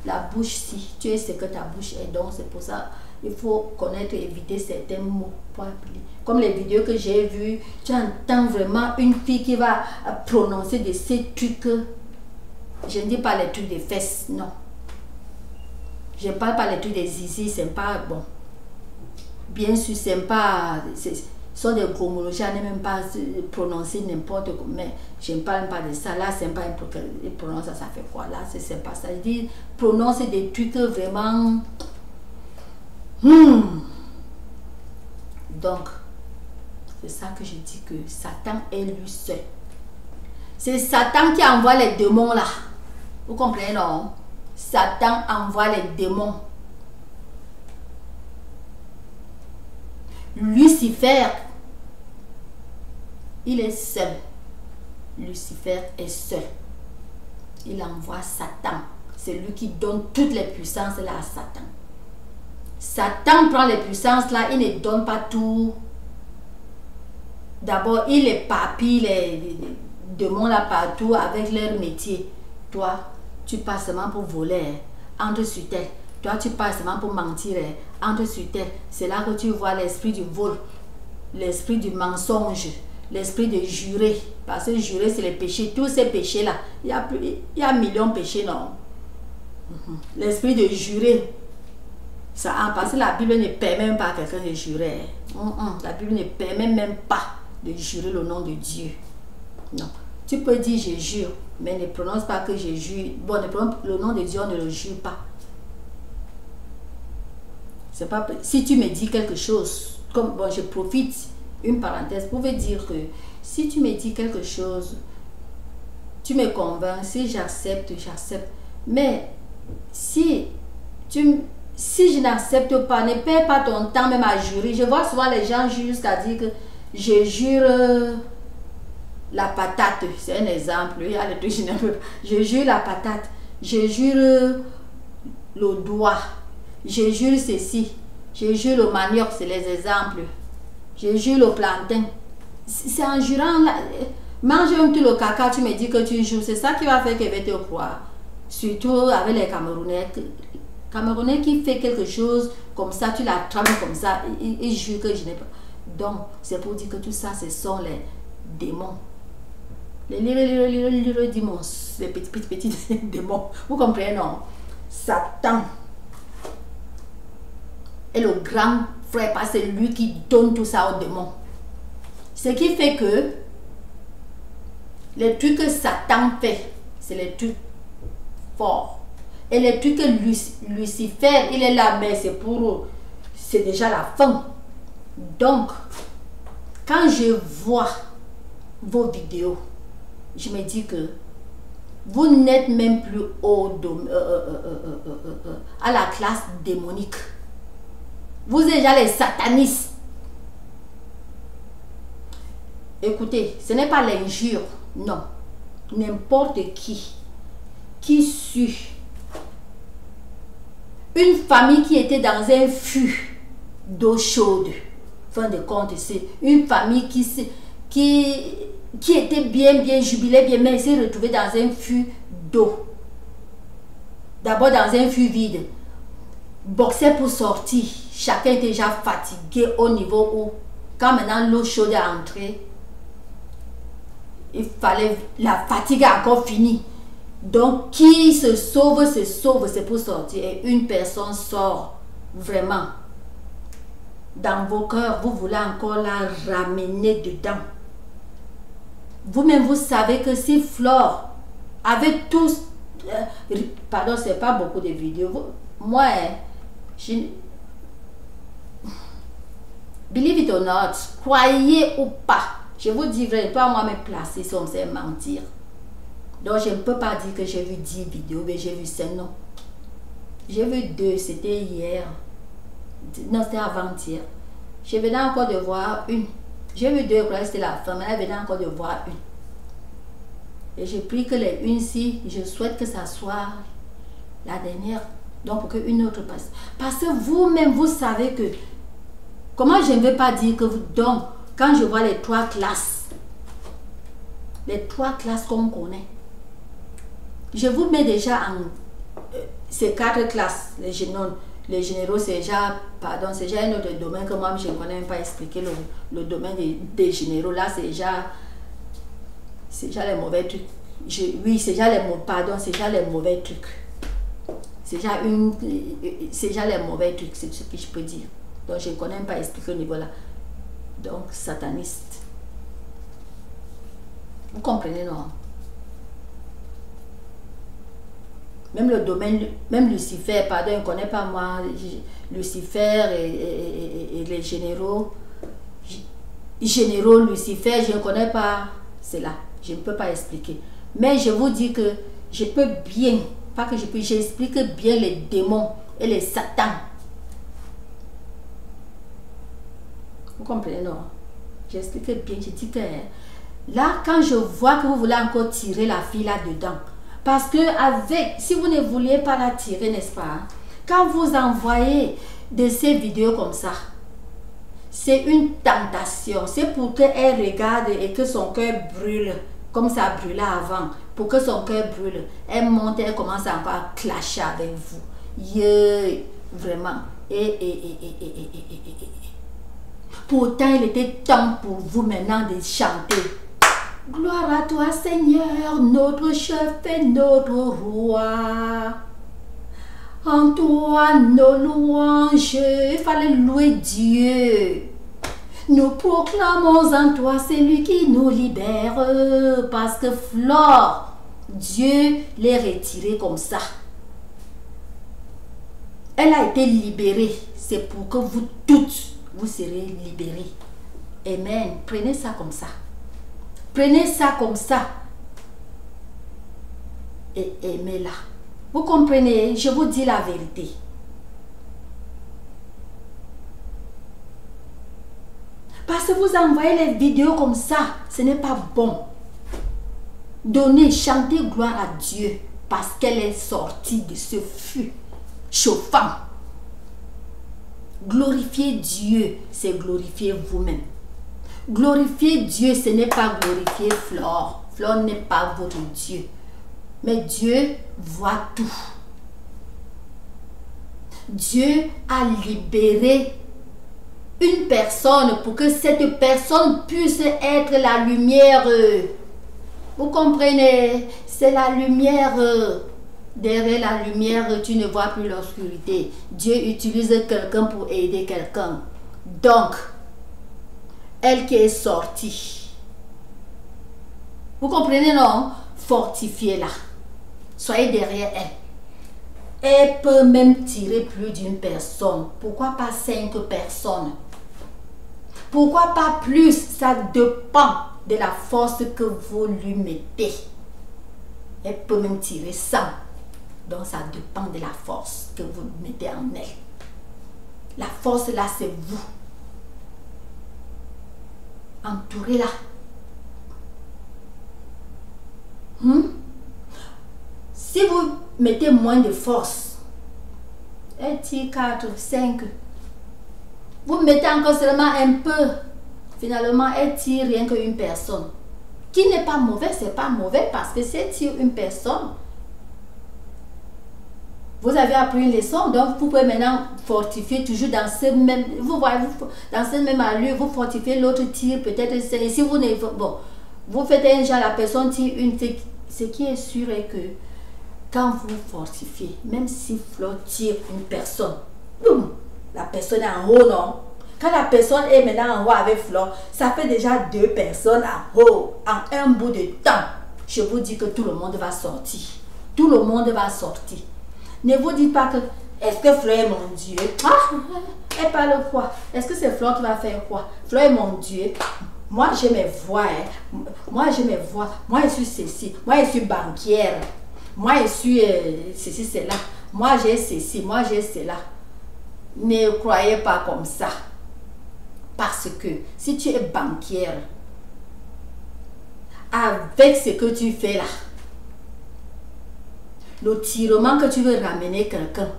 La bouche, si tu es ce que ta bouche est, donc c'est pour ça il faut connaître et éviter certains mots pour appeler. Comme les vidéos que j'ai vues, tu entends vraiment une fille qui va prononcer de ces trucs. Je ne dis pas les trucs des fesses, non. Je ne parle pas les trucs des zizi, c'est pas bon. Bien sûr, c'est pas. Ce sont des gros mots, je n'ai même pas prononcer n'importe comment. Mais je ne parle pas de ça. Là, c'est pas un peu. Il prononce ça, ça fait quoi? Là, c'est pas ça. Je dis, prononce des trucs vraiment. Donc, c'est ça que je dis que Satan est lui seul. C'est Satan qui envoie les démons là. Vous comprenez, non? Satan envoie les démons. Lucifer, il est seul. Lucifer est seul. Il envoie Satan. C'est lui qui donne toutes les puissances là à Satan. Satan prend les puissances là, il ne donne pas tout. D'abord, il éparpille les démons là partout avec leur métier. Toi, tu passes seulement pour voler, entre sur terre. Toi, tu passes seulement pour mentir, entre sur terre. C'est là que tu vois l'esprit du vol, l'esprit du mensonge, l'esprit de jurer. Parce que jurer, c'est les péchés. Tous ces péchés-là, il y a millions de péchés, non? L'esprit de jurer. Ça, parce que la Bible ne permet même pas à quelqu'un de jurer. La Bible ne permet même pas de jurer le nom de Dieu. Non. Tu peux dire je jure, mais ne prononce pas que je jure. Bon, le nom de Dieu, on ne le jure pas. C'est pas. Si tu me dis quelque chose, comme bon, je profite, une parenthèse, vous pouvez dire que si tu me dis quelque chose, tu me convaincs, si j'accepte, j'accepte. Mais si je n'accepte pas, ne perds pas ton temps même à jurer. Je vois souvent les gens jurent jusqu'à dire que je jure la patate. C'est un exemple. Il y a le truc, je jure la patate. Je jure le doigt. Je jure ceci. Je jure le manioc. C'est les exemples. Je jure le plantain. C'est en jurant. Mange un tout le caca, tu me dis que tu jures. C'est ça qui va faire que je vais te croire. Surtout avec les Camerounais. Camerounais qui fait quelque chose comme ça, tu l'attrapes comme ça, il jure que je n'ai pas. Donc, c'est pour dire que tout ça, ce sont les démons. Les démons, les petits démons. Vous comprenez, non? Satan est le grand frère parce que c'est lui qui donne tout ça aux démons. Ce qui fait que les trucs que Satan fait, c'est les trucs forts. Et les trucs que Lucifer, il est là, mais c'est déjà la fin. Donc, quand je vois vos vidéos, je me dis que vous n'êtes même plus à la classe démonique. Vous êtes déjà les satanistes. Écoutez, ce n'est pas l'injure, non. N'importe qui suit une famille qui était dans un fût d'eau chaude. Fin de compte, c'est une famille qui était bien jubilée, bien, mais elle s'est retrouvée dans un fût d'eau. D'abord dans un fût vide. Boxer pour sortir. Chacun était déjà fatigué au niveau où, quand maintenant l'eau chaude est entrée, il fallait, la fatigue a encore fini. Donc, qui se sauve, c'est pour sortir. Et une personne sort vraiment. Dans vos cœurs, vous voulez encore la ramener dedans. Vous-même, vous savez que si Flore avait tous... pardon, c'est pas beaucoup de vidéos. Moi, believe it or not, croyez ou pas, je vous dis vrai, pas moi me placer si on sait mentir. Donc, je ne peux pas dire que j'ai vu 10 vidéos, mais j'ai vu 5, non. J'ai vu 2, c'était hier. Non, c'était avant-hier. Je venais encore de voir une. J'ai vu 2, je croyais que c'était la fin, mais là, je venais encore de voir une. Et j'ai pris que les une-ci, je souhaite que ça soit la dernière. Donc, pour qu'une autre passe. Parce que vous-même, vous savez que... Comment je ne veux pas dire que vous... Donc, quand je vois les 3 classes, qu'on connaît, je vous mets déjà en... ces 4 classes, les généraux, c'est déjà... Pardon, c'est déjà un autre domaine que moi, je ne connais même pas expliquer le domaine des généraux. Là, c'est déjà les mauvais trucs. Oui, c'est déjà les mauvais trucs. C'est déjà les mauvais trucs, c'est ce que je peux dire. Donc, je ne connais même pas expliquer au niveau là. Donc, sataniste. Vous comprenez, non? Même le domaine, même Lucifer, pardon, je ne connais pas moi, Lucifer et les généraux. Lucifer, je ne connais pas cela. Je ne peux pas expliquer. Mais je vous dis que je peux bien, pas que j'explique bien les démons et les satans. Vous comprenez, non? J'explique bien, je dis que là, quand je vois que vous voulez encore tirer la fille là-dedans, parce que si vous ne vouliez pas la tirer, n'est-ce pas? Quand vous envoyez de ces vidéos comme ça, c'est une tentation. C'est pour qu'elle regarde et que son cœur brûle, comme ça brûlait avant. Pour que son cœur brûle, elle monte, elle commence encore à clasher avec vous. Vraiment. Pourtant, il était temps pour vous maintenant de chanter. Gloire à toi, Seigneur, notre chef et notre roi. En toi, nos louanges, il fallait louer Dieu. Nous proclamons en toi celui qui nous libère. Parce que Flore, Dieu l'est retiré comme ça. Elle a été libérée. C'est pour que vous toutes, vous serez libérés. Amen. Prenez ça comme ça. Prenez ça comme ça. Et aimez-la. Vous comprenez? Je vous dis la vérité. Parce que vous envoyez les vidéos comme ça, ce n'est pas bon. Donnez, chantez gloire à Dieu parce qu'elle est sortie de ce feu chauffant. Glorifier Dieu, c'est glorifier vous-même. Glorifier Dieu, ce n'est pas glorifier Flore. Flore n'est pas votre Dieu. Mais Dieu voit tout. Dieu a libéré une personne pour que cette personne puisse être la lumière. Vous comprenez? C'est la lumière. Derrière la lumière, tu ne vois plus l'obscurité. Dieu utilise quelqu'un pour aider quelqu'un. Donc, elle qui est sortie. Vous comprenez, non? Fortifiez-la. Soyez derrière elle. Elle peut même tirer plus d'une personne. Pourquoi pas 5 personnes? Pourquoi pas plus? Ça dépend de la force que vous lui mettez. Elle peut même tirer 100. Donc ça dépend de la force que vous mettez en elle. La force là, c'est vous. Entourez-la. Si vous mettez moins de force, elle tire 4, 5. Vous mettez encore seulement un peu. Finalement, elle tire rien qu'une personne. Qui n'est pas mauvais, c'est pas mauvais parce que si elle tire une personne, vous avez appris une leçon, donc vous pouvez maintenant fortifier toujours dans ce même, vous voyez, dans ce même allure, vous fortifiez, l'autre tire peut-être 5. Si vous ne, bon, vous faites un genre, la personne tire une, ce qui est sûr est que quand vous fortifiez, même si Flo tire une personne, boum, la personne est en haut, non? Quand la personne est maintenant en haut avec Flo, ça fait déjà 2 personnes en haut, en un bout de temps. Je vous dis que tout le monde va sortir. Tout le monde va sortir. Ne vous dites pas que, est-ce que Flo est mon Dieu? Ah, elle parle quoi? Est-ce que c'est Flo qui va faire quoi? Flo est mon Dieu. Moi, j'ai mes voix. Hein. Moi, j'ai mes voix. Moi, je suis ceci. Moi, je suis banquière. Moi, je suis ceci, cela. Moi, j'ai ceci. Moi, j'ai cela. Ne croyez pas comme ça. Parce que si tu es banquière, avec ce que tu fais là, le tirement que tu veux ramener quelqu'un,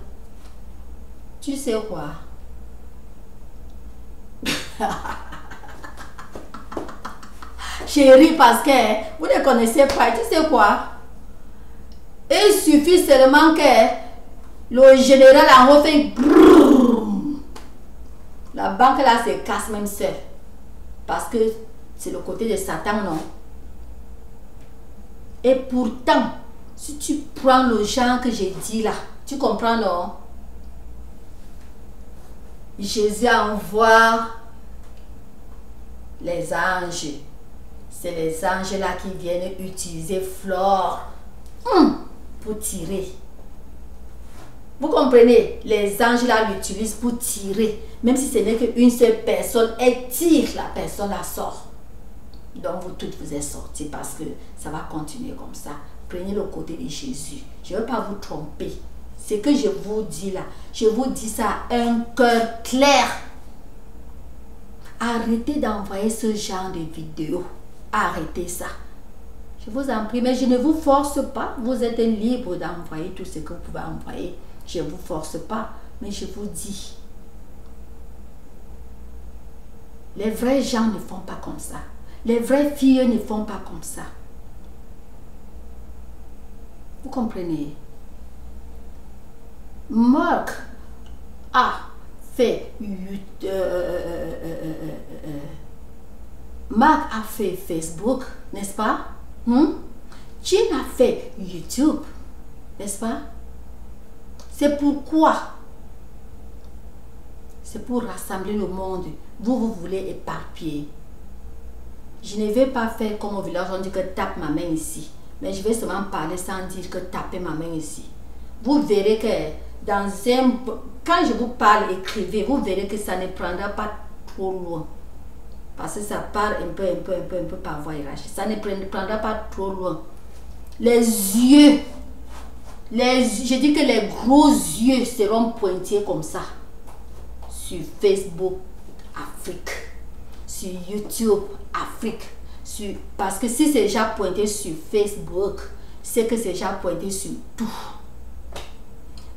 tu sais quoi? Chérie, parce que vous ne connaissez pas, tu sais quoi? Il suffit seulement que le général en haut fait brrrr. La banque là se casse même seule. Parce que c'est le côté de Satan, non? Et pourtant, si tu prends le genre que j'ai dit là, tu comprends, non? Jésus envoie les anges. C'est les anges là qui viennent utiliser Flore pour tirer. Vous comprenez? Les anges là l'utilisent pour tirer. Même si ce n'est qu'une seule personne, elle tire, la personne la sort. Donc vous toutes vous êtes sortis parce que ça va continuer comme ça. Prenez le côté de Jésus. Je ne veux pas vous tromper. Ce que je vous dis là, je vous dis ça à un cœur clair. Arrêtez d'envoyer ce genre de vidéos. Arrêtez ça. Je vous en prie, mais je ne vous force pas. Vous êtes libre d'envoyer tout ce que vous pouvez envoyer. Je ne vous force pas, mais je vous dis. Les vrais gens ne font pas comme ça. Les vraies filles ne font pas comme ça. Vous comprenez? Marc a fait Marc a fait Facebook, n'est-ce pas? Jean a fait YouTube, n'est-ce pas? C'est pourquoi? C'est pour rassembler le monde. Vous voulez éparpiller. Je ne vais pas faire comme au village, on dit que tape ma main ici. Mais je vais seulement parler sans dire que tapez ma main ici. Vous verrez que dans un... Quand je vous parle, écrivez, vous verrez que ça ne prendra pas trop loin. Parce que ça part un peu par voie hiérarchique. Ça ne prendra pas trop loin. Les yeux, je dis que les gros yeux seront pointés comme ça. Sur Facebook, Afrique. Sur YouTube, Afrique. Parce que si c'est déjà pointé sur Facebook, c'est que c'est déjà pointé sur tout.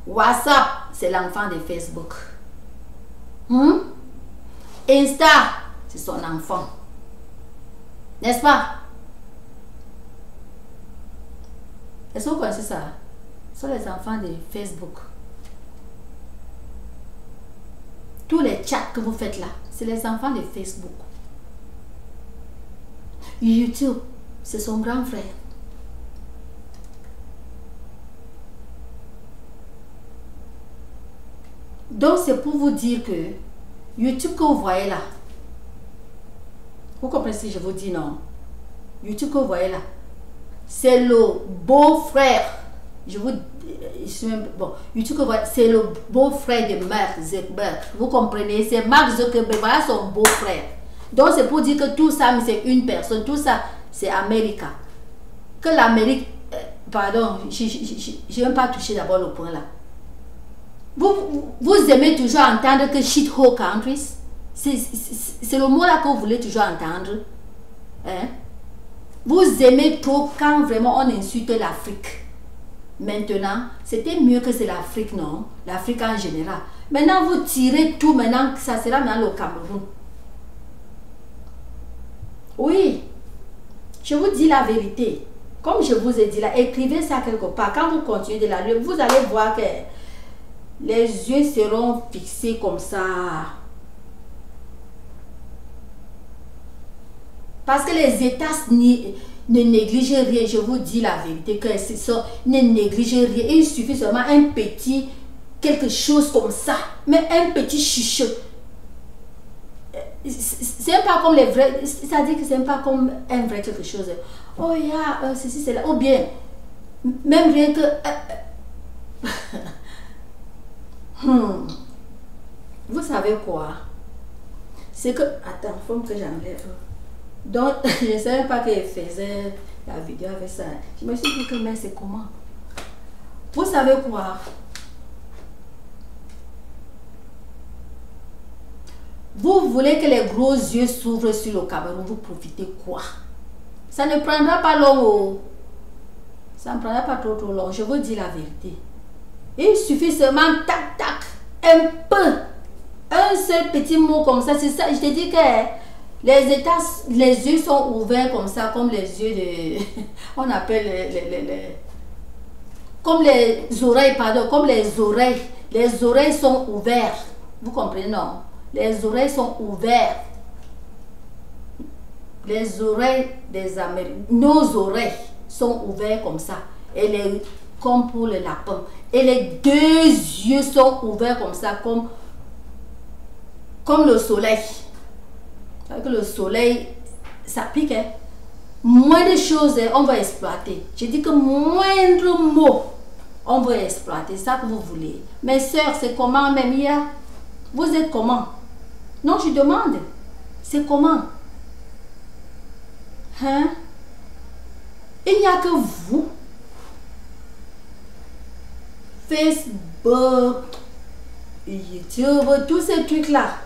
WhatsApp, c'est l'enfant de Facebook. Insta, c'est son enfant. N'est-ce pas? Est-ce que vous connaissez ça? Ce sont les enfants de Facebook. Tous les chats que vous faites là, c'est les enfants de Facebook. YouTube, c'est son grand frère. Donc c'est pour vous dire que YouTube que vous voyez là, vous comprenez ce que je vous dis, non? YouTube que vous voyez là, c'est le beau-frère. Bon, YouTube que vous voyez, c'est le beau-frère de Mark Zuckerberg. Vous comprenez? C'est Mark Zuckerberg, voilà son beau-frère. Donc c'est pour dire que tout ça, c'est une personne, tout ça, c'est Amérique. Que l'Amérique, pardon, je n'ai même pas touché d'abord le point là. Vous aimez toujours entendre que shithole countries. C'est le mot là que vous voulez toujours entendre. Hein? Vous aimez trop quand vraiment on insulte l'Afrique. Maintenant, c'était mieux que c'est l'Afrique, non? L'Afrique en général. Maintenant, vous tirez tout, maintenant, ça sera maintenant le Cameroun. Oui, je vous dis la vérité. Comme je vous ai dit là, écrivez ça quelque part. Quand vous continuez de la lire, vous allez voir que les yeux seront fixés comme ça. Parce que les États ne négligent rien. Je vous dis la vérité, que ne négligent rien. Il suffit seulement un petit quelque chose comme ça. Mais un petit chuchot. C'est pas comme les vrais. C'est-à-dire que c'est pas comme un vrai quelque chose. Oh, il y a ceci, c'est là. Ou bien, même rien que. Vous savez quoi? C'est que. Attends, il faut que j'enlève. Donc, je ne savais pas qu'il faisait la vidéo avec ça. Je me suis dit que, mais c'est comment? Vous savez quoi? Vous voulez que les gros yeux s'ouvrent sur le Cameroun, vous profitez quoi? Ça ne prendra pas long. Ça ne prendra pas trop long. Je vous dis la vérité. Il suffit seulement tac tac, un peu, un seul petit mot comme ça. C'est ça, je te dis que les États, les yeux sont ouverts comme ça, comme les yeux de, on appelle comme les oreilles, pardon, comme les oreilles sont ouvertes. Vous comprenez, non? Les oreilles sont ouvertes. Les oreilles des Américains, nos oreilles sont ouvertes comme ça. Et comme pour le lapin. Et les deux yeux sont ouverts comme ça, comme le soleil. Avec le soleil, ça pique. Hein? Moins de choses, on va exploiter. Je dis que moindre mot, on va exploiter. Ça que vous voulez. Mes soeurs, c'est comment même hier? Vous êtes comment? Non, je demande. C'est comment? Hein? Il n'y a que vous. Facebook, YouTube, tous ces trucs-là.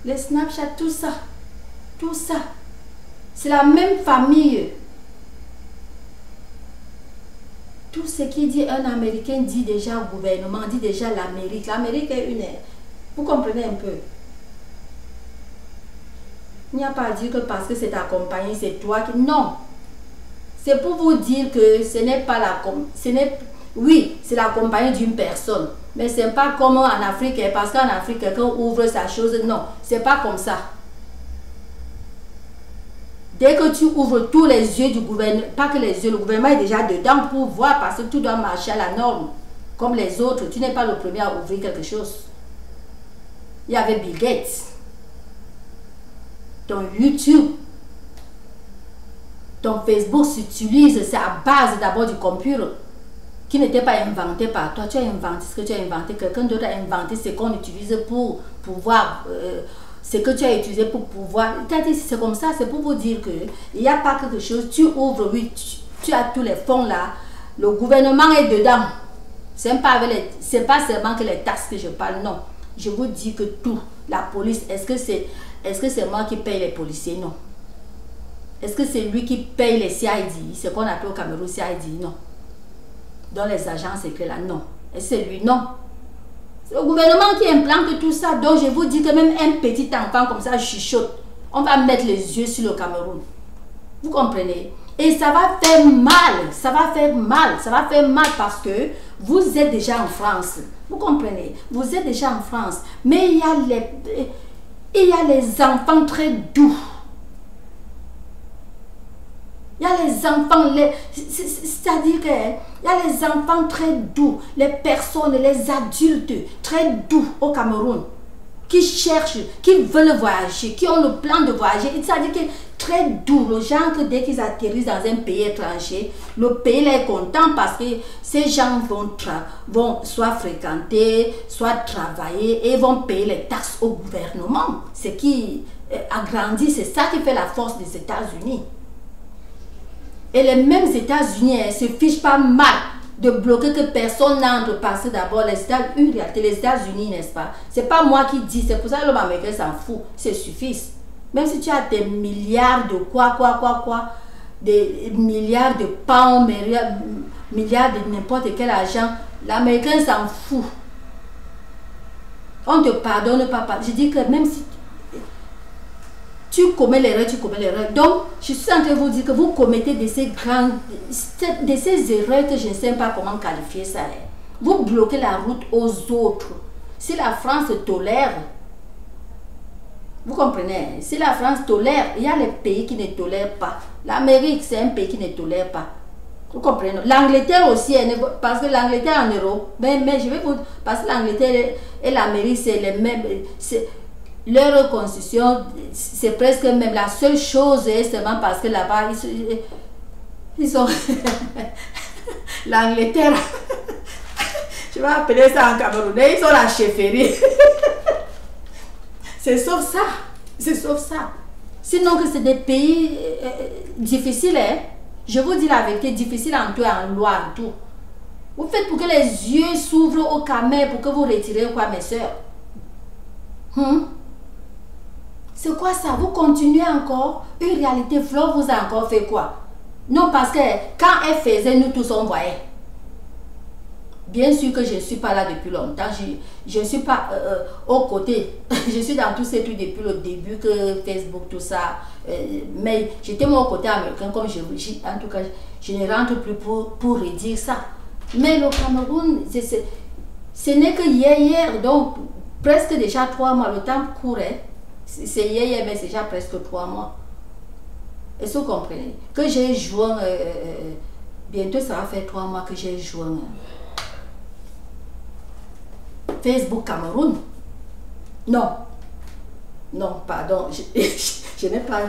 Les Snapchat, tout ça. Tout ça. C'est la même famille. Tout ce qui dit un Américain dit déjà au gouvernement, dit déjà l'Amérique. L'Amérique est une... Vous comprenez un peu? Il n'y a pas à dire que parce que c'est ta compagnie, c'est toi qui... Non. C'est pour vous dire que ce n'est pas la... Oui, c'est la compagnie d'une personne. Mais ce n'est pas comme en Afrique. Parce qu'en Afrique, quelqu'un ouvre sa chose. Non, c'est pas comme ça. Dès que tu ouvres tous les yeux du gouvernement, pas que les yeux, le gouvernement est déjà dedans pour voir parce que tout doit marcher à la norme. Comme les autres, tu n'es pas le premier à ouvrir quelque chose. Il y avait Bill Gates. Ton YouTube, ton Facebook s'utilise, c'est à base d'abord du computer qui n'était pas inventé par toi. Tu as inventé ce que tu as inventé, quelqu'un d'autre a inventé ce qu'on utilise pour pouvoir, ce que tu as utilisé pour pouvoir. C'est comme ça, c'est pour vous dire que il n'y a pas quelque chose, tu ouvres, oui, tu as tous les fonds là, le gouvernement est dedans. C'est pas seulement que les taxes que je parle, non. Je vous dis que tout, la police, est-ce que c'est moi qui paye les policiers? Non. Est-ce que c'est lui qui paye les CID? C'est qu'on appelle au Cameroun CID? Non. Dans les agences secrètes là, non. Est-ce que c'est lui? Non. C'est le gouvernement qui implante tout ça. Donc je vous dis que même un petit enfant comme ça chuchote. On va mettre les yeux sur le Cameroun. Vous comprenez? Et ça va faire mal, ça va faire mal, ça va faire mal parce que vous êtes déjà en France. Vous comprenez? Vous êtes déjà en France. Mais il y a les enfants très doux. Il y a les enfants, c'est-à-dire qu'il y a les enfants très doux, les personnes, les adultes très doux au Cameroun, qui cherchent, qui veulent voyager, qui ont le plan de voyager. C'est-à-dire que très doux, les gens que dès qu'ils atterrissent dans un pays étranger, le pays là est content parce que ces gens vont soit fréquenter, soit travailler et vont payer les taxes au gouvernement. Ce qui agrandit, c'est ça qui fait la force des États-Unis. Et les mêmes États-Unis ne se fichent pas mal de bloquer que personne n'entre parce que d'abord les États-Unis, n'est-ce pas? C'est pas moi qui dis, c'est pour ça que l'homme américain s'en fout, c'est suffit. Même si tu as des milliards de des milliards de pounds, milliards de n'importe quel argent, l'américain s'en fout. On ne te pardonne pas. Je dis que même si tu commets l'erreur, tu commets l'erreur. Donc, je suis en train de vous dire que vous commettez de ces erreurs que je ne sais pas comment qualifier ça. Vous bloquez la route aux autres. Si la France tolère, vous comprenez, si la France tolère, il y a les pays qui ne tolèrent pas. L'Amérique, c'est un pays qui ne tolère pas. Vous comprenez? L'Angleterre aussi, parce que l'Angleterre en Europe, mais je vais vous... Parce que l'Angleterre et l'Amérique, c'est les mêmes... Leur constitution, c'est presque même la seule chose, c'est seulement parce que là-bas, ils sont... L'Angleterre, je vais appeler ça en camerounais, ils sont la chefferie. C'est sauf ça. C'est sauf ça. Sinon que c'est des pays difficiles, hein? Je vous dis la vérité, difficile en tout, en loi, en tout. Vous faites pour que les yeux s'ouvrent au camé, pour que vous retirez quoi, mes soeurs? C'est quoi ça? Vous continuez encore? Une réalité, Flo vous a encore fait quoi? Non, parce que quand elle faisait, nous tous on voyait. Bien sûr que je ne suis pas là depuis longtemps. Je ne suis pas aux côtés. Je suis dans tous ces trucs depuis le début que Facebook, tout ça. Mais j'étais moi au côté américain, comme je vous dis. En tout cas, je ne rentre plus pour redire ça. Mais le Cameroun, ce n'est que hier. Donc, presque déjà 3 mois. Le temps courait. C'est hier, mais c'est déjà presque 3 mois. Est-ce que vous comprenez? Que j'ai joint, bientôt ça va faire 3 mois que j'ai joint Facebook Cameroun. Non, pardon, je n'ai pas,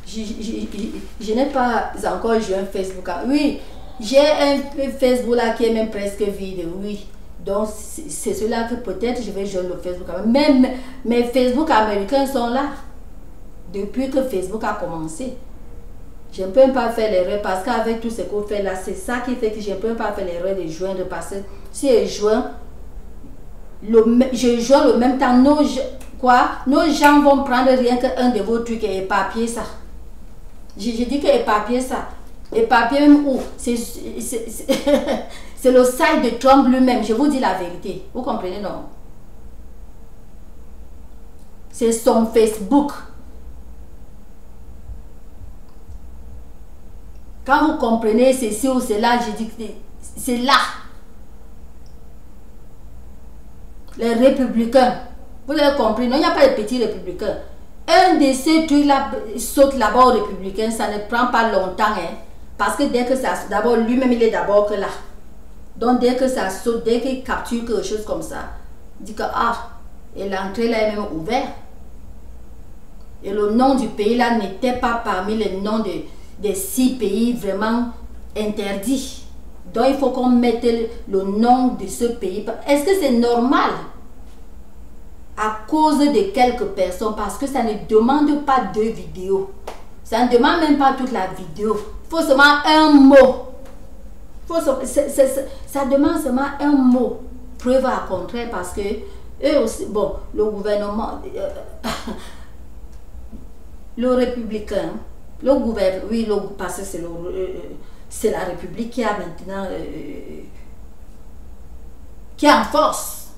je n'ai pas encore joint Facebook. Oui, j'ai un Facebook là qui est même presque vide, oui. Donc, c'est cela que peut-être je vais joindre le Facebook. Même mes Facebook américains sont là. Depuis que Facebook a commencé. Je ne peux pas faire l'erreur parce qu'avec tout ce qu'on fait là, c'est ça qui fait que je ne peux pas faire l'erreur de joindre. Parce que si je joins, je joins le même temps, nos gens vont prendre rien qu'un de vos trucs et éparpiller ça. Je dis que éparpiller ça. Éparpiller même où? C'est le site de Trump lui-même, je vous dis la vérité. Vous comprenez, non? C'est son Facebook. Quand vous comprenez ceci ou cela, je dis que c'est là. Les républicains. Vous l'avez compris, non? Il n'y a pas de petits républicains. Un de ces trucs-là saute là-bas aux républicains, ça ne prend pas longtemps. Hein, parce que dès que ça... D'abord, lui-même, il est d'abord que là. Donc, dès que ça saute, dès qu'il capture quelque chose comme ça, il dit que, et l'entrée là est même ouverte. Et le nom du pays là n'était pas parmi les noms des 6 pays vraiment interdits. Donc, il faut qu'on mette le nom de ce pays. Est-ce que c'est normal? À cause de quelques personnes, parce que ça ne demande pas 2 vidéos. Ça ne demande même pas toute la vidéo. Il faut seulement un mot. Ça demande seulement un mot, preuve à contraire, parce que eux aussi, bon, le gouvernement, le républicain, le gouvernement, oui, parce que c'est la République qui a maintenant, qui est en force.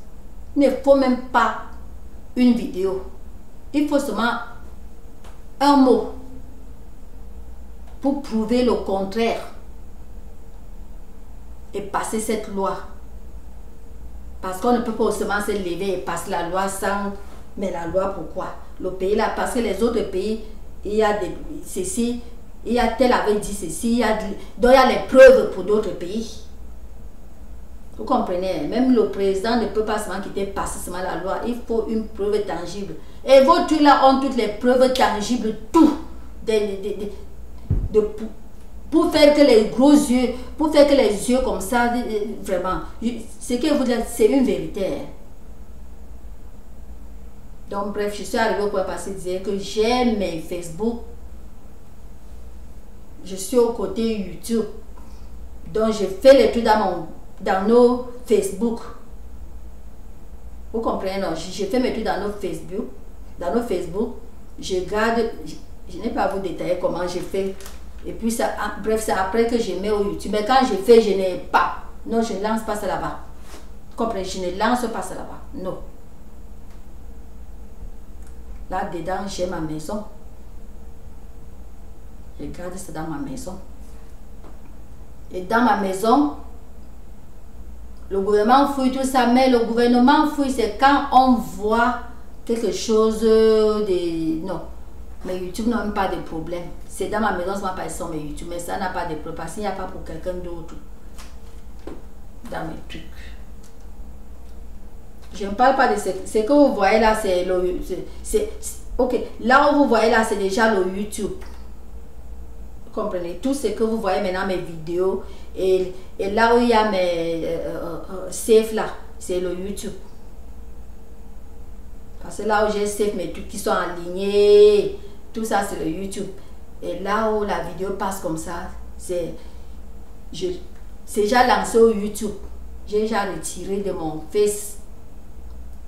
Il ne faut même pas une vidéo. Il faut seulement un mot. pour prouver le contraire et passer cette loi. Parce qu'on ne peut pas seulement se lever et passer la loi sans... Mais la loi, pourquoi? Le pays là, parce que les autres pays, il y a des... Ceci, il y a tel avait dit ceci, donc il y a les preuves pour d'autres pays. Vous comprenez? Même le président ne peut pas seulement quitter passer seulement la loi. Il faut une preuve tangible. Et vos trucs là ont toutes les preuves tangibles, tout. Pour faire que les gros yeux, pour faire que les yeux comme ça, vraiment, ce que vous dites, c'est une vérité. Donc bref, je suis arrivée au point passé de dire que j'aime mes Facebook. Je suis au côté YouTube. Donc je fais les trucs dans nos Facebook. Vous comprenez, non? Je fais mes trucs dans nos Facebook. Dans nos Facebook, je garde, je n'ai pas à vous détailler comment je fais. Et puis ça, bref, c'est après que je mets au YouTube. Mais quand je fais, je n'ai pas. Non, je ne lance pas ça là-bas. Vous comprenez? Je ne lance pas ça là-bas. Non. Là-dedans, j'ai ma maison. Je garde ça dans ma maison. Et dans ma maison, le gouvernement fouille tout ça, mais le gouvernement fouille, c'est quand on voit quelque chose de... Non. Mais YouTube n'a même pas de problème. C'est dans ma maison, ça ne va pas sur mes YouTube, mais ça n'a pas de problème. Parce qu'il n'y a pas pour quelqu'un d'autre dans mes trucs. Je ne parle pas de ce que vous voyez là, c'est le... Ok, là où vous voyez là, c'est déjà le YouTube. Vous comprenez? Tout ce que vous voyez maintenant, mes vidéos, et là où il y a mes safe là, c'est le YouTube. Parce que là où j'ai safe mes trucs qui sont alignés, tout ça c'est le YouTube. Et là où la vidéo passe comme ça, c'est déjà lancé au YouTube. J'ai déjà retiré de mon Face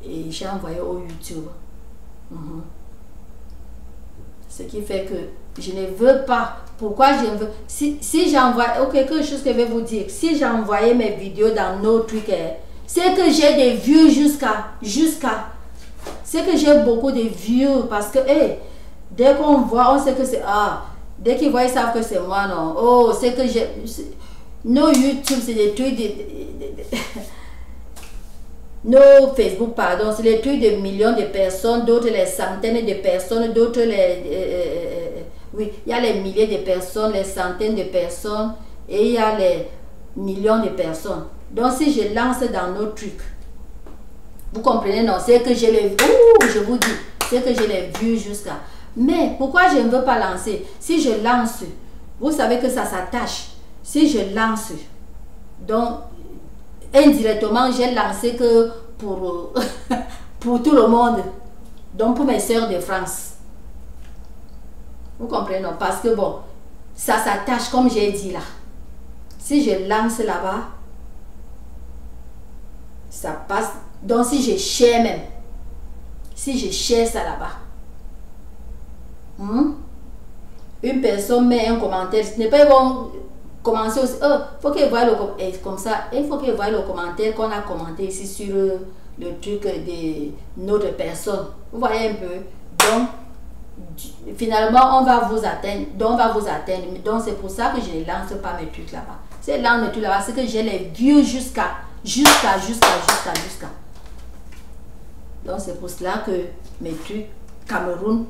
et j'ai envoyé au YouTube. Ce qui fait que je ne veux pas. Pourquoi je veux? Si j'envoie, ok, quelque chose que je vais vous dire. Si j'envoyais mes vidéos dans nos trucs, c'est que j'ai des vues jusqu'à. C'est que j'ai beaucoup de vues parce que, dès qu'on voit, on sait que c'est. Dès qu'ils voient, ils savent que c'est moi, non. Oh, c'est que j'ai. Nos YouTube, c'est des trucs nos Facebook, pardon, c'est les trucs de millions de personnes, d'autres les centaines de personnes, d'autres les... oui, il y a les milliers de personnes, les centaines de personnes, et il y a les millions de personnes. Donc si je lance dans nos trucs, vous comprenez, non, c'est que j'ai les... je vous dis, c'est que j'ai les vues jusqu'à... Mais pourquoi je ne veux pas lancer? Si je lance, vous savez que ça s'attache. Si je lance, donc... indirectement, j'ai lancé que pour, pour tout le monde. Donc pour mes soeurs de France. Vous comprenez, non? Parce que bon, ça s'attache comme j'ai dit là. Si je lance là-bas, ça passe. Donc si je share même, si je share ça là-bas, une personne met un commentaire, ce n'est pas bon. Commencer aussi, faut qu'il voie comme ça, il faut qu'il voie le commentaire qu'on a commenté ici sur le truc de notre personne. Vous voyez un peu. Donc, finalement, on va vous atteindre. Donc, c'est pour ça que je ne lance pas mes trucs là-bas. C'est lance mes trucs là-bas, c'est que j'ai les vues jusqu'à. Donc, c'est pour cela que mes trucs Cameroun,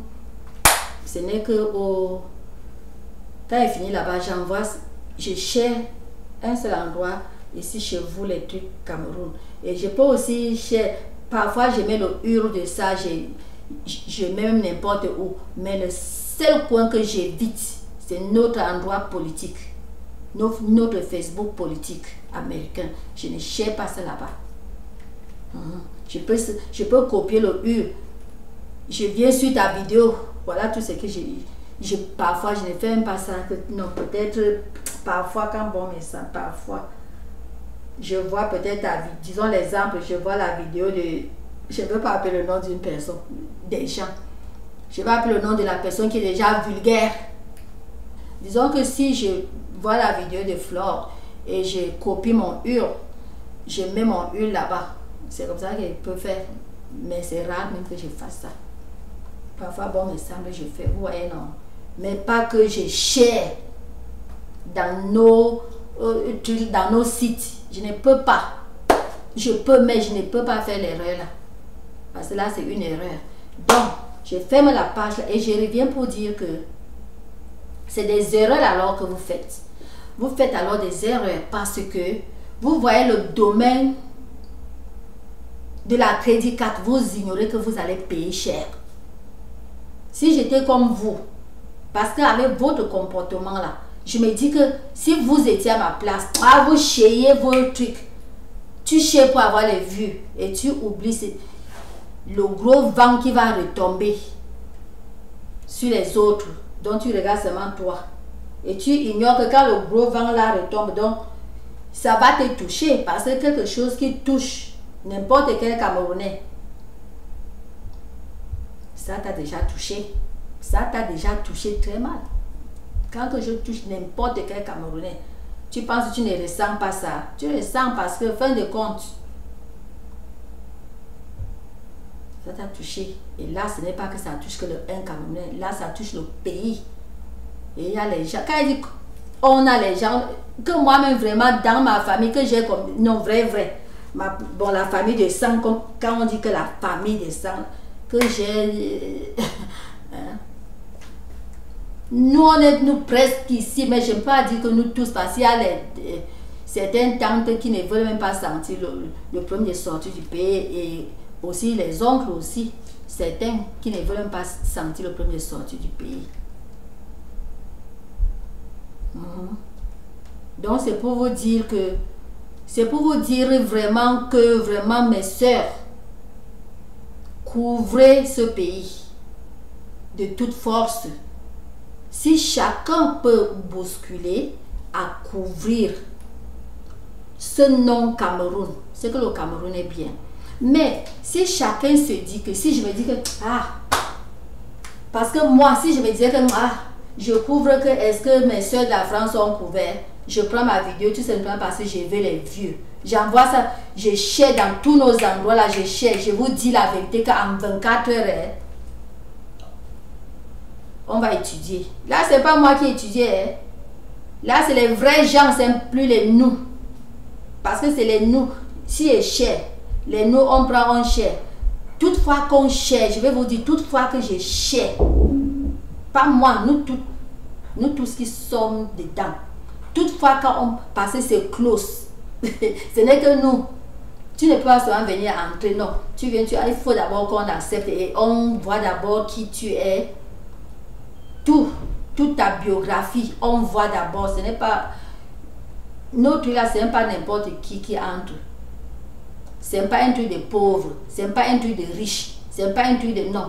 ce n'est que au... Quand il finit là-bas, j'envoie... Je share un seul endroit ici chez vous les trucs Cameroun. Et je peux aussi share, parfois je mets le URL de ça, je mets même n'importe où. Mais le seul coin que j'évite, c'est notre endroit politique. Notre Facebook politique américain. Je ne share pas ça là-bas. Je peux copier le URL. Je viens sur ta vidéo. Voilà tout ce que parfois je ne fais même pas ça. Non, peut-être parfois quand bon mais ça, parfois je vois peut-être disons l'exemple, je vois la vidéo de, je ne veux pas appeler le nom d'une personne, des gens, je vais appeler le nom de la personne qui est déjà vulgaire. Disons que si je vois la vidéo de Flore et je copie mon URL, je mets mon URL là-bas, c'est comme ça que je peux faire, mais c'est rare même que je fasse ça. Parfois bon me semble je fais, vous voyez, non, mais pas que je share dans nos sites. Je ne peux pas. Je peux, mais je ne peux pas faire l'erreur là. Parce que là, c'est une erreur. Donc, je ferme la page là et je reviens pour dire que c'est des erreurs alors que vous faites. Vous faites alors des erreurs parce que vous voyez le domaine de la crédit carte, vous ignorez que vous allez payer cher. Si j'étais comme vous, parce qu'avec votre comportement là, je me dis que si vous étiez à ma place, vous chiez vos trucs, tu chies pour avoir les vues et tu oublies le gros vent qui va retomber sur les autres, dont tu regardes seulement toi. Et tu ignores que quand le gros vent là retombe, donc ça va te toucher parce que quelque chose qui touche n'importe quel Camerounais, ça t'a déjà touché. Ça t'a déjà touché très mal. Quand je touche n'importe quel Camerounais, tu penses que tu ne ressens pas ça. Tu ressens parce que, fin de compte, ça t'a touché. Et là, ce n'est pas que ça touche que un Camerounais. Là, ça touche le pays. Et il y a les gens. Quand il dit on a les gens, que moi-même vraiment dans ma famille, que j'ai comme. Non, vrai. Bon, la famille de sang, quand on dit que la famille de sang, que j'ai. Nous, on est presque ici, mais je ne peux pas dire que nous tous, parce qu'il y a certaines tantes qui ne veulent même pas sentir le premier sorti du pays, et aussi les oncles aussi, certains qui ne veulent même pas sentir le premier sorti du pays. Donc c'est pour vous dire que, c'est pour vous dire vraiment que, vraiment mes soeurs, couvrez ce pays de toute force. Si chacun peut bousculer à couvrir ce nom Cameroun, c'est que le Cameroun est bien. Mais si chacun se dit que, si je me dis que, parce que moi, si je me disais que, je couvre que, est-ce que mes soeurs de la France sont couvertes, je prends ma vidéo tout simplement parce que je veux les vues. J'envoie ça, je cherche dans tous nos endroits là, je cherche, je vous dis la vérité qu'en 24 heures, on va étudier. Là, c'est pas moi qui étudie. Là, c'est les vrais gens, c'est plus les nous. Parce que c'est les nous. Si est cher, les nous, on prend, on cher. Toutefois qu'on cherche, je vais vous dire, toutefois que je cherche, pas moi, nous tous qui sommes dedans. Toutefois, quand on passe, c'est close. Ce n'est que nous. Tu ne peux pas seulement venir entrer, non. Tu viens, il faut d'abord qu'on accepte et on voit d'abord qui tu es. Toute ta biographie, on voit d'abord, ce n'est pas notre là, c'est pas n'importe qui entre. C'est pas un truc de pauvre, c'est pas un truc de riche, c'est pas un truc de non,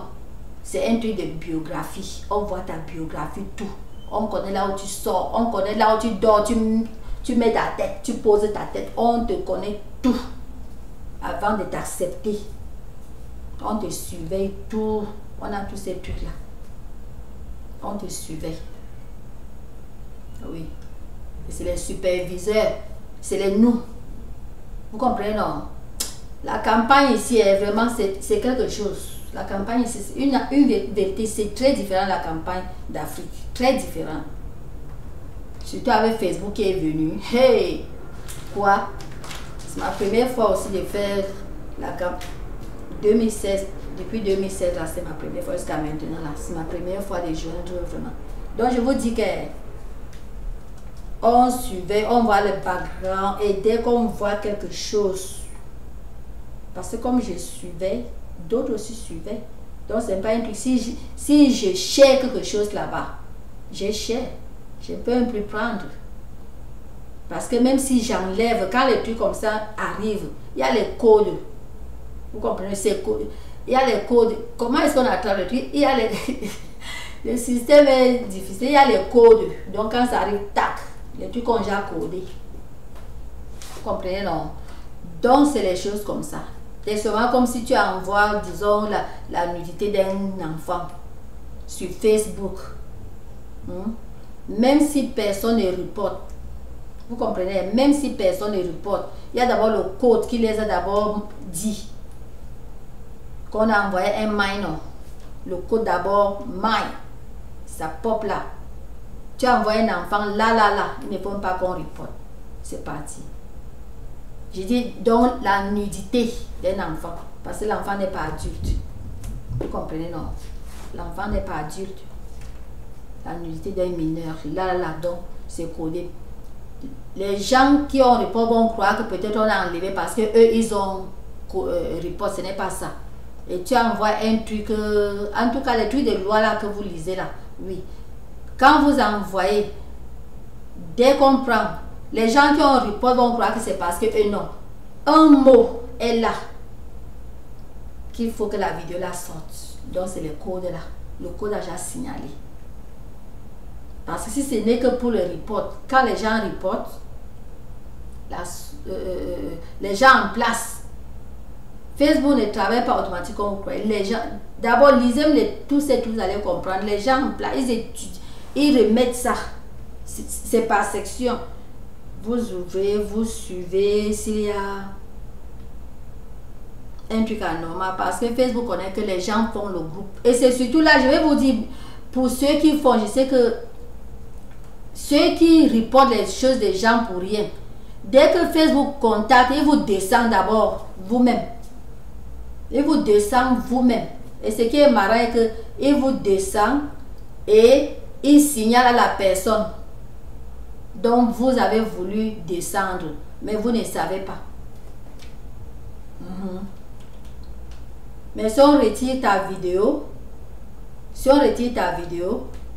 c'est un truc de biographie. On voit ta biographie, tout. On connaît là où tu sors, on connaît là où tu dors, tu mets ta tête, tu poses ta tête, on te connaît tout avant de t'accepter. On te surveille tout, on a tous ces trucs là. On te surveille. Oui. C'est les superviseurs. C'est les nous. Vous comprenez, non? La campagne ici est vraiment, c'est quelque chose. La campagne ici, c'est une vérité, c'est très différent de la campagne d'Afrique. Très différent. Surtout avec Facebook qui est venu. Hey! Quoi? C'est ma première fois aussi de faire la campagne. 2016. Depuis 2016, là, c'est ma première fois jusqu'à maintenant. C'est ma première fois de joindre vraiment. Donc, je vous dis que on surveille, on voit le background et dès qu'on voit quelque chose, parce que comme je suivais, d'autres aussi suivaient. Donc, c'est pas un truc. Si je cherche quelque chose là-bas, je cherche. Je peux même plus prendre. Parce que même si j'enlève, quand les trucs comme ça arrivent, il y a les codes. Vous comprenez ces codes? Il y a les codes. Comment est-ce qu'on attrape le truc? Il y a les... Le système est difficile. Il y a les codes. Donc quand ça arrive, tac, les trucs ont déjà codé. Vous comprenez, non? Donc c'est les choses comme ça. C'est souvent comme si tu envoies, disons, la nudité d'un enfant sur Facebook. Même si personne ne reporte. Vous comprenez? Même si personne ne reporte. Il y a d'abord le code qui les a d'abord dit. Qu'on a envoyé un minor, le code d'abord mine, ça pop là. Tu as envoyé un enfant là, ils ne font pas qu'on reporte. C'est parti. Je dis donc la nudité d'un enfant, parce que l'enfant n'est pas adulte. Vous comprenez, non? L'enfant n'est pas adulte. La nudité d'un mineur, là, donc c'est codé. Les gens qui ont report vont croire que peut-être on a enlevé parce que eux ils ont report, ce n'est pas ça. Et tu envoies un truc, en tout cas les trucs de loi là que vous lisez là, oui. Quand vous envoyez, dès qu'on prend, les gens qui ont report vont croire que c'est parce que eux non. Un mot est là qu'il faut que la vidéo la sorte. Donc c'est le code là, le code a déjà signalé. Parce que si ce n'est que pour le report, quand les gens reportent, les gens en place, Facebook ne travaille pas automatiquement. Les gens, d'abord, lisez tous ces trucs, vous allez comprendre. Les gens en place, ils étudient, ils remettent ça. C'est par section. Vous ouvrez, vous suivez s'il y a un truc anormal. Parce que Facebook connaît que les gens font le groupe. Et c'est surtout là, je vais vous dire, pour ceux qui font, je sais que ceux qui reportent les choses des gens pour rien, dès que Facebook contacte, il vous descend d'abord vous-même. Il vous descend vous-même. Et ce qui est marrant est que il vous descend et il signale à la personne. Donc vous avez voulu descendre, mais vous ne savez pas. Mais si on retire ta vidéo,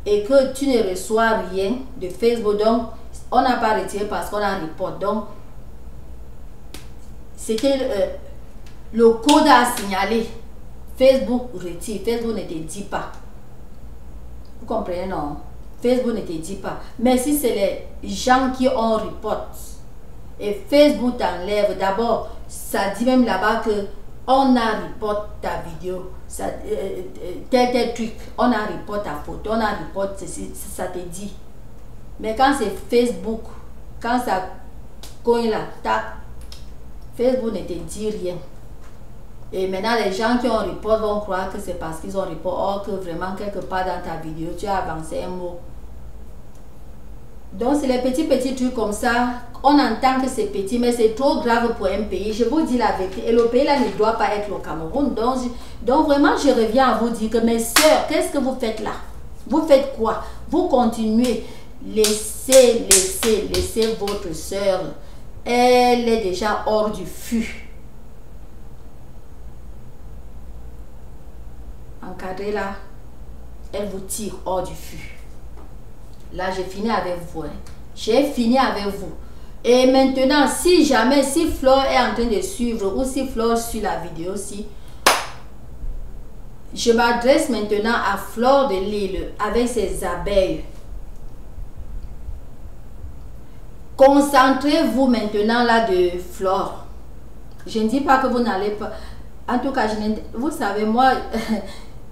et que tu ne reçois rien de Facebook, donc on n'a pas retiré parce qu'on a report. Donc c'est que le code a signalé, Facebook retire, Facebook ne te dit pas. Vous comprenez, non? Facebook ne te dit pas. Mais si c'est les gens qui ont report et Facebook t'enlève, d'abord ça dit même là-bas que on a report ta vidéo, tel truc, on a report ta photo, on a report ceci, ça te dit. Mais quand c'est Facebook, quand ça cogne là, tac, Facebook ne te dit rien. Et maintenant les gens qui ont report vont croire que c'est parce qu'ils ont report, or que vraiment quelque part dans ta vidéo tu as avancé un mot. Donc c'est les petits trucs comme ça, on entend que c'est petit, mais c'est trop grave pour un pays. Je vous dis la vérité, et le pays là ne doit pas être le Cameroun. Donc vraiment je reviens à vous dire que mes soeurs, qu'est-ce que vous faites là? Vous faites quoi? Vous continuez, laissez votre soeur, elle est déjà hors du fût. Encadrez là, elle vous tire hors du fût. Là, j'ai fini avec vous. Hein. J'ai fini avec vous. Et maintenant, si jamais, si Flore est en train de suivre ou si Flore suit la vidéo aussi, je m'adresse maintenant à Flore de Lille avec ses abeilles. Concentrez-vous maintenant là de Flore. Je ne dis pas que vous n'allez pas. En tout cas, vous savez, moi...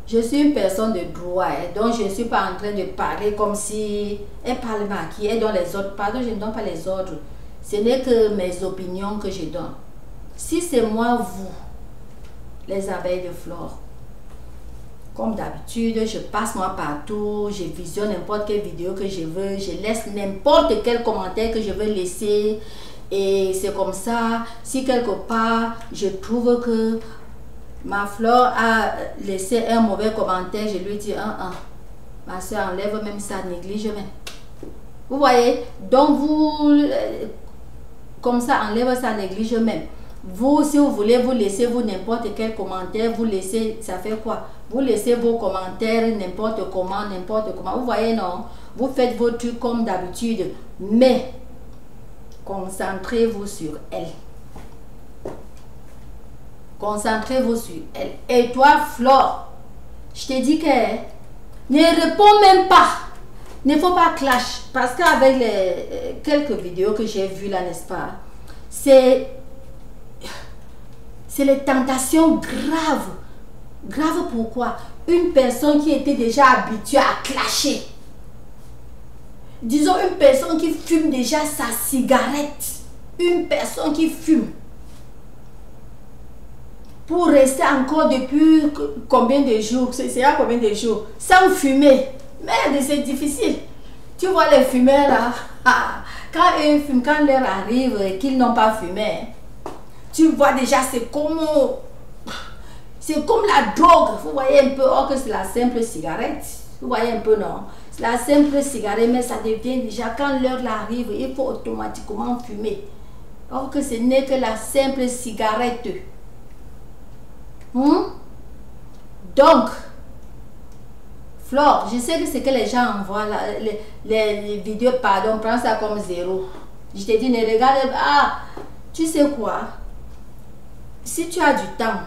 Je suis une personne de droit, donc je ne suis pas en train de parler comme si elle parle à qui elle donne les ordres. Pardon, je ne donne pas les ordres. Ce n'est que mes opinions que je donne. Si c'est moi, vous, les abeilles de Flore, comme d'habitude, je passe moi partout, je visionne n'importe quelle vidéo que je veux, je laisse n'importe quel commentaire que je veux laisser. Et c'est comme ça, si quelque part, je trouve que ma Flore a laissé un mauvais commentaire, je lui dis, ma soeur enlève même ça, néglige même. Vous voyez? Donc vous, comme ça, enlève ça, néglige même. Vous, si vous voulez, vous laissez vous n'importe quel commentaire, vous laissez, ça fait quoi? Vous laissez vos commentaires n'importe comment, Vous voyez, non? Vous faites vos trucs comme d'habitude, mais concentrez-vous sur elle. Concentrez-vous sur elle. Et toi, Flore, je te dis que ne réponds même pas. Ne faut pas clash. Parce qu'avec les quelques vidéos que j'ai vues là, n'est-ce pas, c'est les tentations graves. Graves pourquoi? Une personne qui était déjà habituée à clasher. Disons une personne qui fume déjà sa cigarette. Une personne qui fume. Pour rester encore depuis combien de jours, c'est à combien de jours, sans fumer. Merde, c'est difficile. Tu vois les fumeurs là, quand ils fument, quand l'heure arrive et qu'ils n'ont pas fumé, tu vois déjà c'est comme la drogue. Vous voyez un peu, or que c'est la simple cigarette. Vous voyez un peu, non? C'est la simple cigarette, mais ça devient déjà, quand l'heure arrive, il faut automatiquement fumer. Or que ce n'est que la simple cigarette. Donc, Flore, je sais que c'est que les gens envoient les vidéos, pardon, prends ça comme 0. Je te dis, ne regarde pas. Tu sais quoi? Si tu as du temps,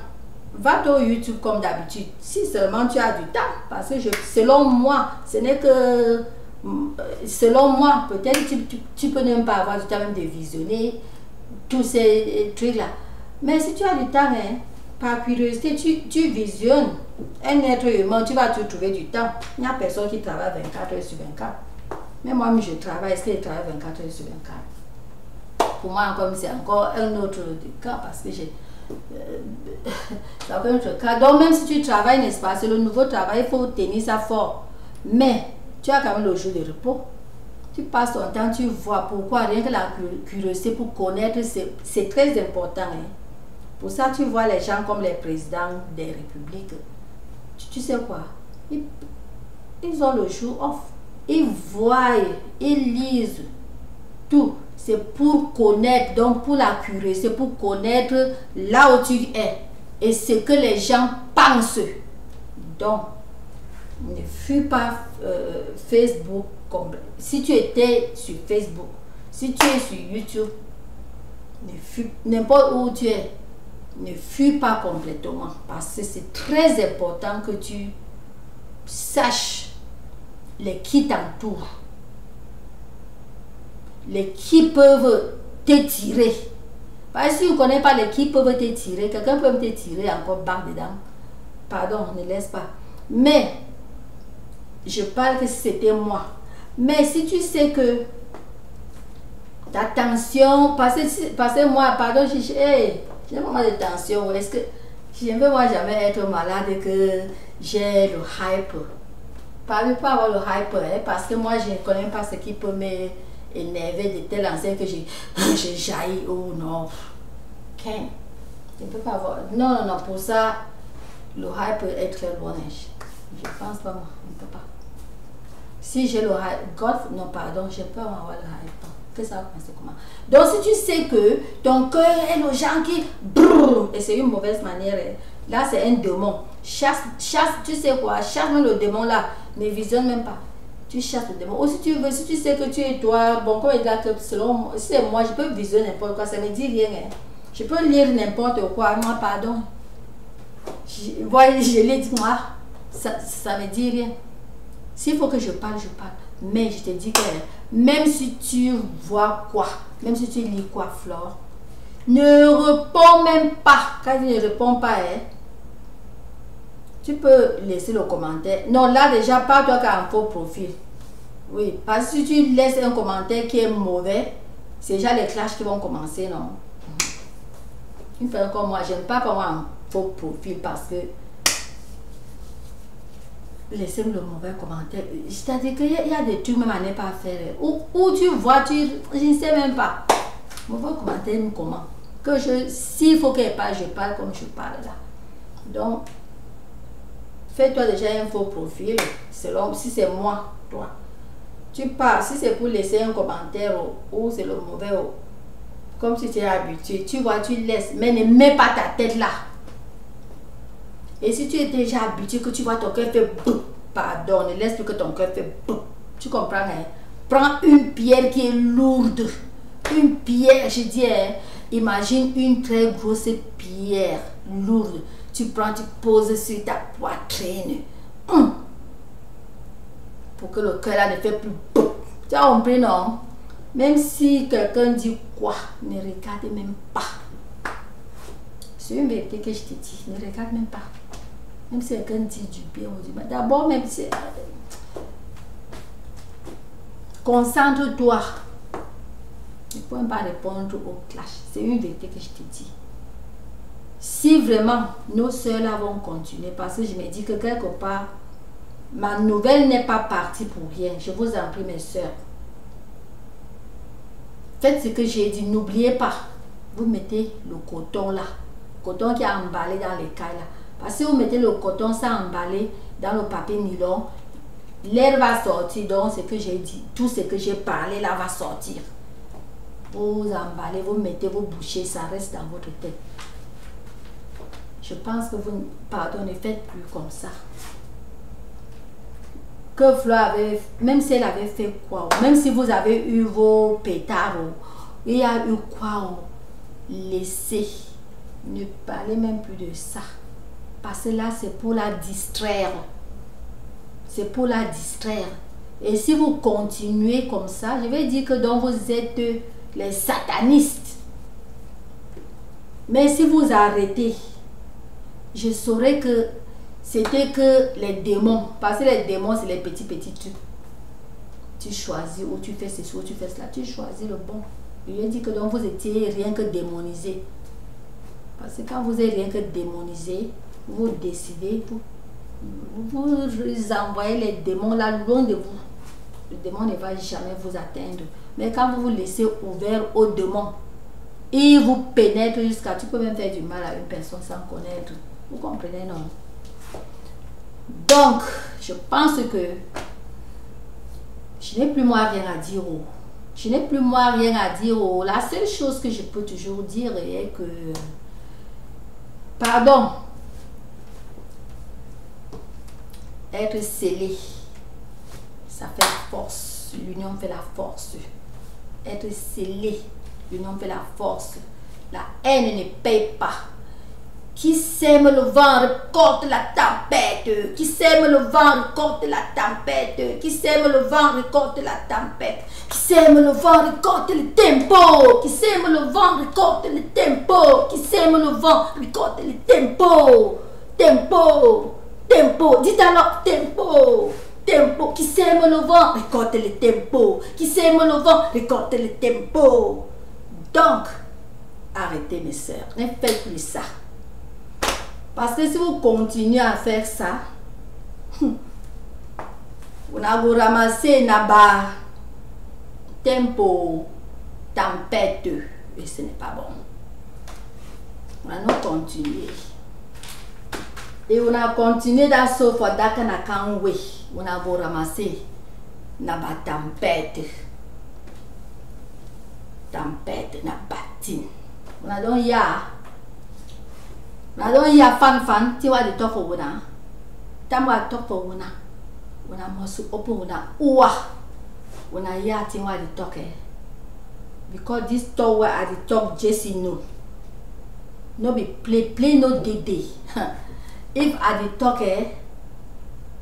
va sur YouTube comme d'habitude. Si seulement tu as du temps. Parce que selon moi, ce n'est que... Selon moi, peut-être tu peux même pas avoir du temps même de visionner tous ces trucs-là. Mais si tu as du temps, hein, par curiosité, tu visionnes un être humain, tu vas toujours trouver du temps. Il n'y a personne qui travaille 24 heures sur 24. Mais moi, je travaille. Est-ce que je travaille 24 heures sur 24? Pour moi, comme c'est encore un autre cas, parce que j'ai... c'est un autre cas. Donc, même si tu travailles, n'est-ce pas, c'est le nouveau travail, il faut tenir ça fort. Mais, tu as quand même le jour de repos. Tu passes ton temps, tu vois pourquoi, rien que la curiosité pour connaître, c'est très important. Hein. Pour ça, tu vois les gens comme les présidents des républiques. Tu sais quoi? Ils ont le jour off. Ils voient, ils lisent tout. C'est pour connaître, donc pour la curiosité, pour connaître là où tu es et ce que les gens pensent. Donc, ne fuis pas Facebook. Si tu étais sur Facebook, si tu es sur YouTube, n'importe où tu es, ne fuis pas complètement parce que c'est très important que tu saches les qui t'entourent, les qui peuvent te tirer. Parce que si tu ne connais pas les qui peuvent te tirer, quelqu'un peut te tirer encore bas dedans. Pardon, ne laisse pas. Mais, je parle que c'était moi. Mais si tu sais que ta tension, parce que moi, pardon, j'ai vraiment de tension. Est-ce que je ne veux moi jamais être malade et que j'ai le hype? Pas avoir le hype, hein, parce que moi, je ne connais pas ce qui peut m'énerver de telle enseigne que j'ai jailli. Oh non. Je ne peux pas avoir. Non, pour ça, le hype est très loin. Je pense pas, moi. Je ne peux pas. Si j'ai le hype, non, pardon, je peux avoir le hype. Que ça va penser comment? Donc, si tu sais que ton cœur est le genre qui brrr, et c'est une mauvaise manière, là, c'est un démon. Chasse, tu sais quoi? Chasse même le démon là. Ne visionne même pas. Tu chasses le démon. Ou si tu veux, si tu sais que tu es toi, bon, comme il dit que selon si c'est moi, je peux visionner n'importe quoi, ça ne me dit rien. Hein. Je peux lire n'importe quoi, moi, pardon. Je l'ai dit, moi, ça ne me dit rien. S'il faut que je parle, je parle. Mais je te dis que même si tu vois quoi, même si tu lis quoi, Flore, ne réponds même pas. Quand tu ne réponds pas, hein, tu peux laisser le commentaire. Non, là déjà, pas toi qui as un faux profil. Oui, parce que si tu laisses un commentaire qui est mauvais, c'est déjà les clashs qui vont commencer, non? Une personne comme moi, j'aime pas avoir un faux profil parce que laissez le mauvais commentaire. C'est-à-dire qu'il y a des trucs même à ne pas faire. Où tu vois, je ne sais même pas. Mauvais commentaire, comment? S'il faut que je parle comme je parle là. Donc, fais-toi déjà un faux profil. Selon, si c'est moi, toi. Tu parles, si c'est pour laisser un commentaire ou c'est le mauvais, comme si tu es habitué, tu vois, tu laisses, mais ne mets pas ta tête là. Et si tu es déjà habitué que tu vois ton cœur fait boum, pardon, ne laisse plus que ton cœur fait boum. Tu comprends, hein? Prends une pierre qui est lourde. Une pierre, je dis, hein, imagine une très grosse pierre lourde. Tu prends, tu poses sur ta poitrine. Pour que le cœur là ne fait plus boum. Tu as compris, non? Même si quelqu'un dit quoi, ne regarde même pas. C'est une vérité que je te dis, ne regarde même pas. Même si quelqu'un dit du bien ou du mal. D'abord, même si... Concentre-toi. Ne peux pas répondre au clash. C'est une vérité que je te dis. Si vraiment nos soeurs là vont continuer, parce que je me dis que quelque part, ma nouvelle n'est pas partie pour rien. Je vous en prie, mes soeurs. Faites ce que j'ai dit. N'oubliez pas. Vous mettez le coton là. Coton qui est emballé dans les cailles là. Parce que si vous mettez le coton ça emballé dans le papier nylon, l'air va sortir. Donc, ce que j'ai dit, tout ce que j'ai parlé là va sortir. Vous emballez, vous mettez, vous bouchez, ça reste dans votre tête. Je pense que vous, pardon, ne faites plus comme ça. Que Fleur avait, même si elle avait fait quoi, même si vous avez eu vos pétards, il y a eu quoi, laissez, ne parlez même plus de ça. Parce que là, c'est pour la distraire. C'est pour la distraire. Et si vous continuez comme ça, je vais dire que donc vous êtes les satanistes. Mais si vous arrêtez, je saurais que c'était que les démons. Parce que les démons, c'est les petits trucs. Tu choisis ou tu fais ceci ou tu fais cela. Tu choisis le bon. Je lui ai dit que donc vous étiez rien que démonisé. Parce que quand vous êtes rien que démonisé, vous décidez, vous envoyez les démons là loin de vous. Le démon ne va jamais vous atteindre. Mais quand vous vous laissez ouvert aux démons, il vous pénètre jusqu'à... Tu peux même faire du mal à une personne sans connaître. Vous comprenez, non? Donc, je pense que je n'ai plus moi rien à dire. Je n'ai plus moi rien à dire. La seule chose que je peux toujours dire est que... Pardon. Être scellé, ça fait la force. L'union fait la force. Être scellé, l'union fait la force. La haine ne paye pas. Qui sème le vent récolte la tempête. Qui sème le vent récolte la tempête. Qui sème le vent récolte la tempête. Qui sème le vent récolte le tempo. Qui sème le vent récolte le tempo. Qui sème le vent récolte le tempo. Tempo. Tempo. Dites alors tempo. Tempo. Qui sème le vent récolte le tempo. Qui sème le vent récolte le tempo. Donc, arrêtez mes soeurs. Ne faites plus ça. Parce que si vous continuez à faire ça, vous n'avez ramassé là-bas tempo, tempête, et ce n'est pas bon. On a continué. Et on a continué dans ce fois d'Akanakanwe. On a ramassé là-bas tempête. Tempête, na batine. On a donc il y a fan tu vois de top pour vous na tamwa top pour vous na on a mosu opo vous na uwa on a ya tu vois de top because this tower at the top Jesse no be play no day if at the top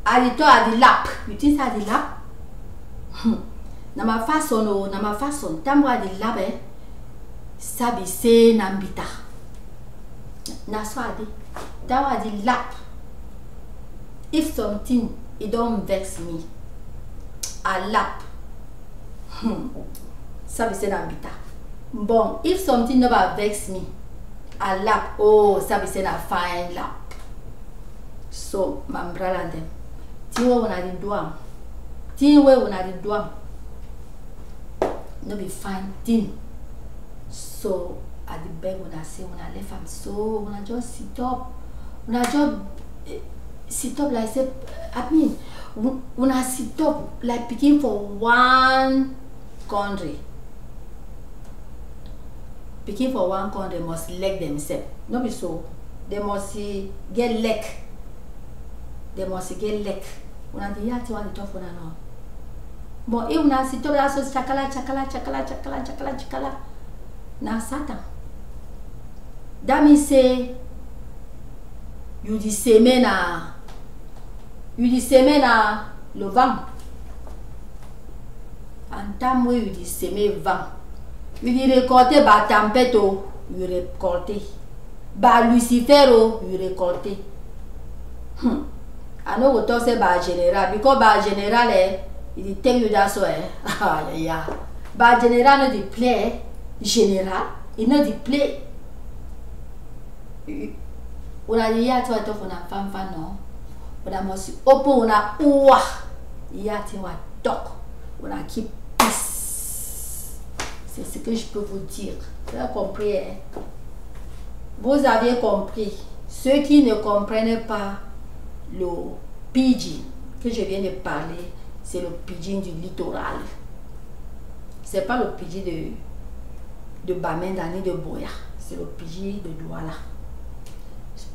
at the lap you think at the lap na ma façon tamwa de lap sabi se nambita Naswadi, that was the lap. If something it don't vex me, I lap. Ça veut dire ambita. Bon, if something never vex me, I lap. Oh, ça veut dire fine lap. So, mambrala dem. Tiwe wona di doam. Tiwe wona di doam. No be fine thing. So. At the bed when I say when I left I'm so when I just sit up like say I mean when I sit up like picking for one country must leg themselves no be so they must get leg when I the yati one the top one no but if when I sit up that's so chakala na Satan. That means say you di semer na le vent. En temps où you di semer vent, you di récolter ba tempête you récolter, ba Lucifer you récolter. I know what to say ba general because ba general il tell you that so yeah. Ba general no di play general, il no di play. On a dit à toi on a femme non On a mosi opo, on a oua. Yati wa tok. On a qui pisse. C'est ce que je peux vous dire. Vous avez compris, hein? Vous avez compris. Ceux qui ne comprennent pas le pidgin que je viens de parler, c'est le pidgin du littoral. C'est pas le pidgin de Bamenda ni de Boya. C'est le pidgin de Douala.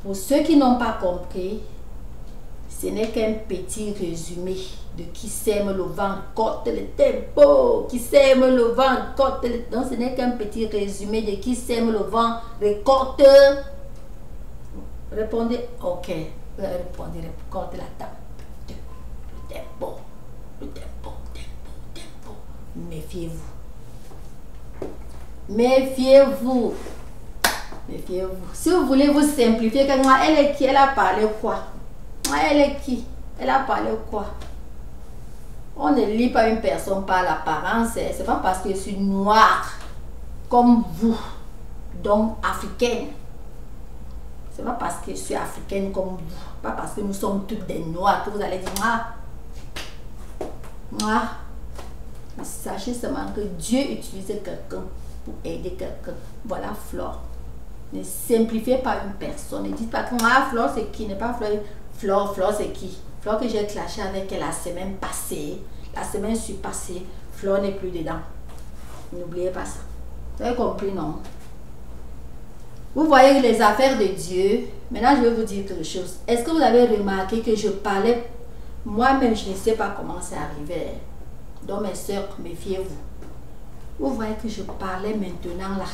Pour ceux qui n'ont pas compris, ce n'est qu'un petit résumé de qui sème le vent, côte le tempo, qui sème le vent, côte le... Donc ce n'est qu'un petit résumé de qui sème le vent, récolte. Répondez, ok. Vous allez répondre, récolte la table. Le tempo, le tempo, tempo, tempo. Méfiez-vous. Méfiez-vous. Méfiez-vous. Si vous voulez vous simplifier, elle est qui? Elle a parlé quoi? Elle est qui? Elle a parlé quoi? On ne lit pas une personne par l'apparence. C'est pas parce que je suis noire comme vous, donc africaine. C'est pas parce que je suis africaine comme vous, pas parce que nous sommes toutes des noirs que vous allez dire moi. Sachez seulement que Dieu utilisait quelqu'un pour aider quelqu'un. Voilà Flore. Ne simplifiez pas une personne. Ne dites pas que Flore c'est qui? N'est pas Flore. Flore c'est qui? Flore que j'ai clashé avec elle la semaine passée. La semaine surpassée. Flore n'est plus dedans. N'oubliez pas ça. Vous avez compris, non? Vous voyez les affaires de Dieu. Maintenant, je vais vous dire quelque chose. Est-ce que vous avez remarqué que je parlais? Moi-même, je ne sais pas comment c'est arrivé. Donc, mes soeurs, méfiez-vous. Vous voyez que je parlais maintenant là.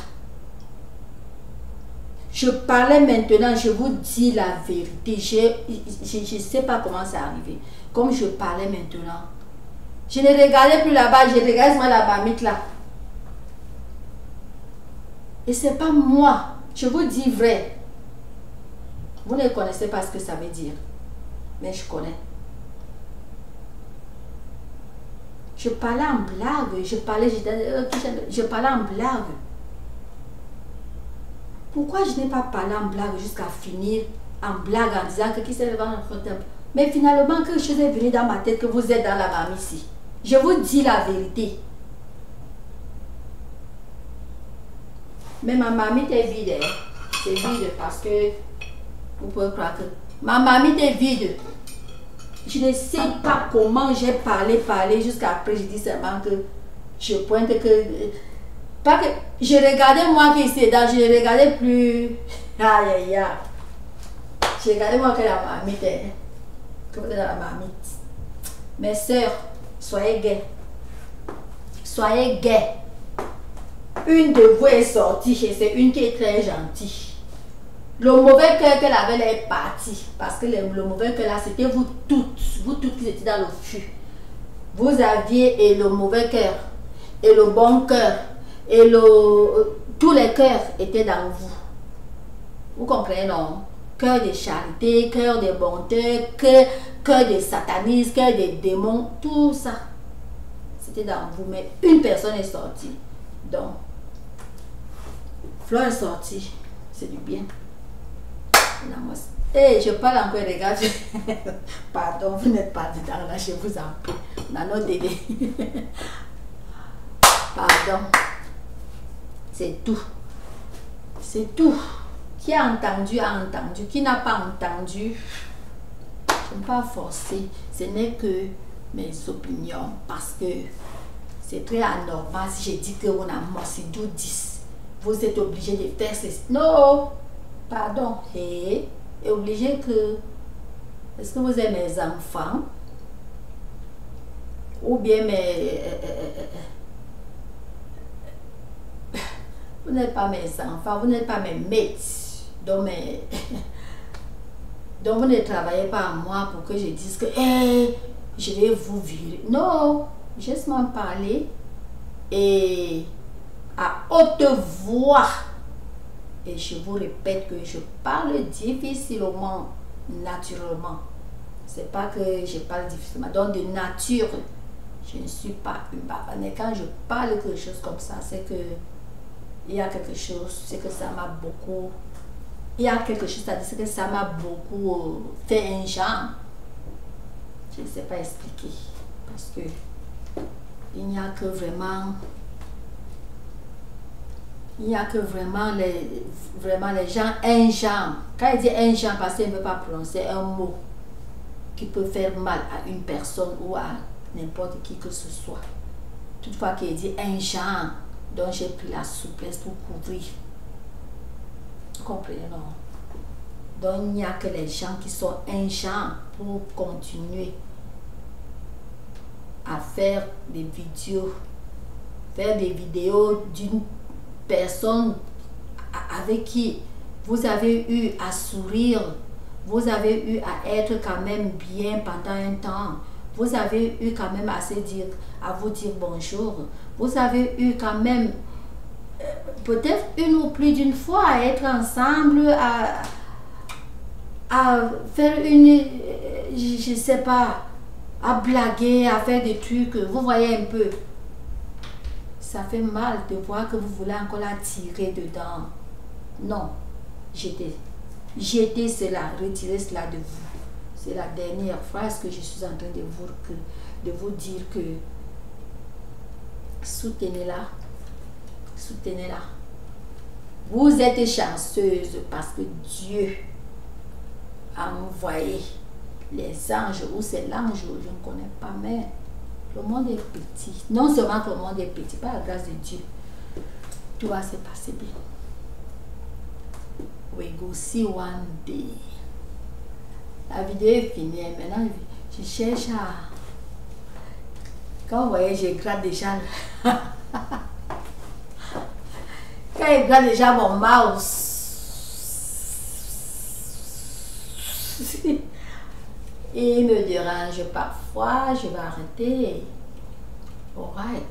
Je parlais maintenant, je vous dis la vérité. Je ne sais pas comment c'est arrivé. Comme je parlais maintenant. Je ne regardais plus là-bas, je regardais moi là-bas, là. Et c'est pas moi. Je vous dis vrai. Vous ne connaissez pas ce que ça veut dire. Mais je connais. Je parlais en blague. Je parlais en blague. Pourquoi je n'ai pas parlé en blague jusqu'à finir en blague en disant que qui s'est levé dans notre temple? Mais finalement, quelque chose est venu dans ma tête que vous êtes dans la marmite ici. Je vous dis la vérité. Mais ma marmite est vide. C'est vide parce que vous pouvez croire que ma marmite est vide. Je ne sais pas comment j'ai parlé jusqu'à après. Je dis seulement que je pointe que... Pas que je regardais moi qui était dedans, je ne regardais plus. Aïe aïe aïe. Je regardais moi que la marmite est. Que vous êtes dans la marmite. Mes soeurs, soyez gaies. Soyez gaies. Une de vous est sortie et c'est une qui est très gentille. Le mauvais cœur qu'elle avait là est parti. Parce que le mauvais cœur là, c'était vous toutes. Vous toutes qui étiez dans le fût. Vous aviez et le mauvais cœur et le bon cœur. Et tous les cœurs étaient dans vous. Vous comprenez, non? Cœur de charité, cœur de bonté, cœur de satanisme, cœur de démons, tout ça. C'était dans vous. Mais une personne est sortie. Donc, Flore est sortie. C'est du bien. Et je parle encore, regarde. Pardon, vous n'êtes pas dedans là, je vous en prie. Nano Dédé. Pardon. C'est tout. C'est tout. Qui a entendu a entendu. Qui n'a pas entendu, je ne vais pas forcer. Ce n'est que mes opinions. Parce que c'est très anormal si je dis que on a morsi 10. Vous êtes obligé de faire ceci. Non. Pardon. Et obligé que... Est-ce que vous êtes mes enfants? Ou bien mes... Vous n'êtes pas mes enfants, vous n'êtes pas mes mates. Donc, donc vous ne travaillez pas à moi pour que je dise que hey, je vais vous virer. Non, juste m'en parler et à haute voix. Et je vous répète que je parle difficilement, naturellement. C'est pas que je parle difficilement. Donc de nature, je ne suis pas une bavarde. Mais quand je parle quelque chose comme ça, c'est que il y a quelque chose, c'est que ça m'a beaucoup... Il y a quelque chose à dire, c'est que ça m'a beaucoup fait un genre. Je ne sais pas expliquer. Parce que il n'y a que vraiment... Il n'y a que vraiment les gens, un genre. Quand il dit un genre, parce qu'il ne veut pas prononcer un mot qui peut faire mal à une personne ou à n'importe qui que ce soit. Toutefois qu'il dit un genre, donc j'ai pris la souplesse pour couvrir. Vous comprenez, non? Donc il n'y a que les gens qui sont un genre pour continuer à faire des vidéos d'une personne avec qui vous avez eu à sourire, vous avez eu à être quand même bien pendant un temps, vous avez eu quand même à vous dire bonjour, vous avez eu quand même peut-être une ou plus d'une fois à être ensemble, à faire je sais pas, à blaguer, à faire des trucs, vous voyez un peu. Ça fait mal de voir que vous voulez encore la tirer dedans. Non, jetez cela, retirez cela de vous. C'est la dernière phrase que je suis en train de vous dire que soutenez-la. Soutenez-la. Vous êtes chanceuse parce que Dieu a envoyé les anges, ou c'est l'ange, je ne connais pas, mais le monde est petit. Non seulement que le monde est petit, par la grâce de Dieu, tout va se passer bien. We go see one day. La vidéo est finie. Maintenant, je cherche à... Quand vous voyez, je gratte déjà... Quand je gratte déjà mon mouse... Il me dérange parfois, je vais arrêter. Alright,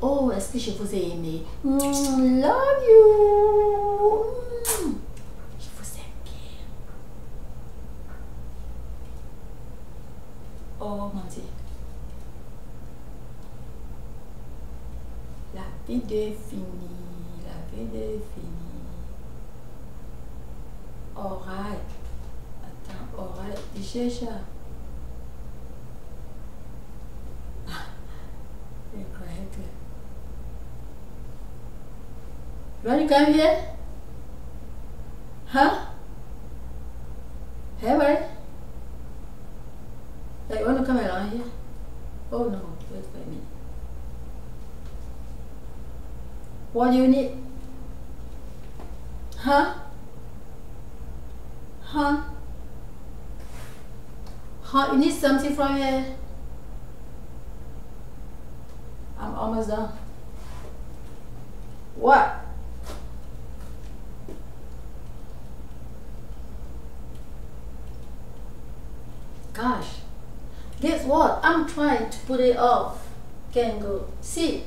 oh, est-ce que je vous ai aimé? Love you. Je vous aime bien. Oh mon Dieu. La vidéo est finie. La vidéo est finie. Alright. Attends, alright. Je cherche. You want to come here? Huh? Hey, buddy? Hey, you want to come along here? Oh no, wait for a minute. What do you need? Huh? Huh? Huh? You need something from here? I'm almost done. What? Gosh, guess what? I'm trying to put it off. Can't go. See?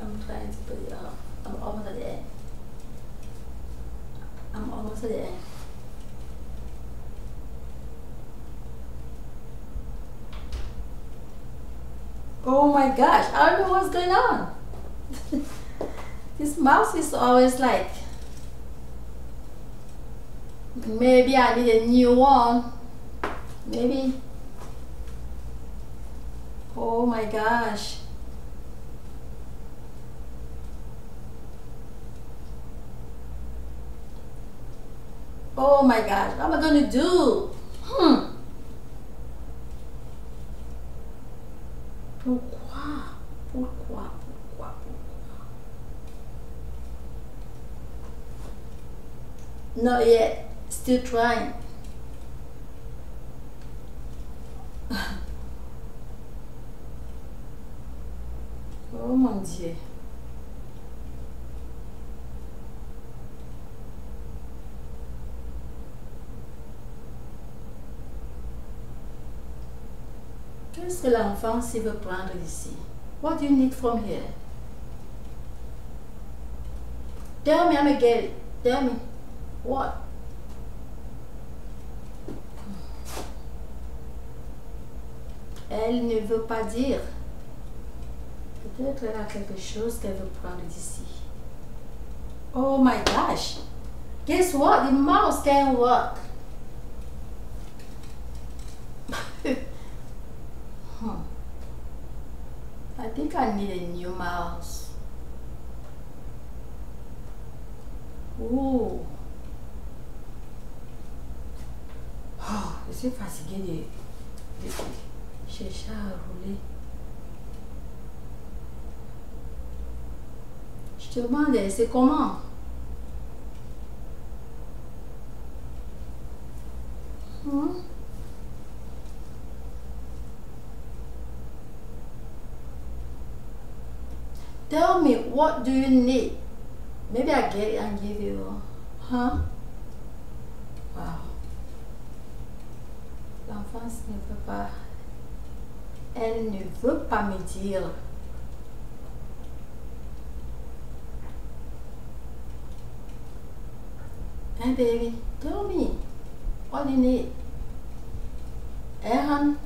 I'm trying to put it off. I'm almost at the end. I'm almost at the end. Oh my gosh, I don't know what's going on. This mouse is always like, maybe I need a new one. Maybe. Oh my gosh. Oh my gosh, what am I going to do? Pourquoi? Not yet. Still trying. Oh mon Dieu. Qu'est-ce que l'enfant s'il veut prendre ici? What do you need from here? Tell me, I'm gonna get it. Tell me. What? Elle ne veut pas dire. Peut-être elle a quelque chose qu'elle veut prendre d'ici. Oh my gosh. Guess what? The mouse can't work. think I need a new mouse. Ouh. Oh, je suis fatiguée de chercher à rouler. Je te demandais, c'est comment? Hmm? Tell me, what do you need? Maybe I get it and give you. Huh? Wow. L'enfance ne veut pas. Elle ne veut pas me dire. Hey baby, tell me, what do you need? Hon?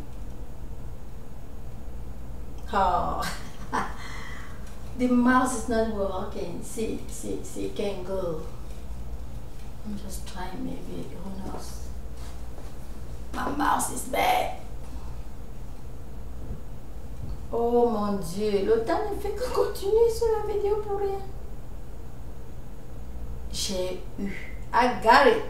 Oh, the mouse is not working. See, it can go. I'm just trying, maybe, who knows? My mouse is bad. Oh mon Dieu, le temps ne fait que continuer sur la vidéo pour rien. J'ai eu. I got it.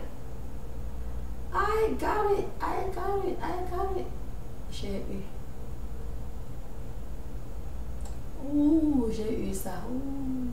J'ai eu. Ouh, j'ai eu ça. Ouh.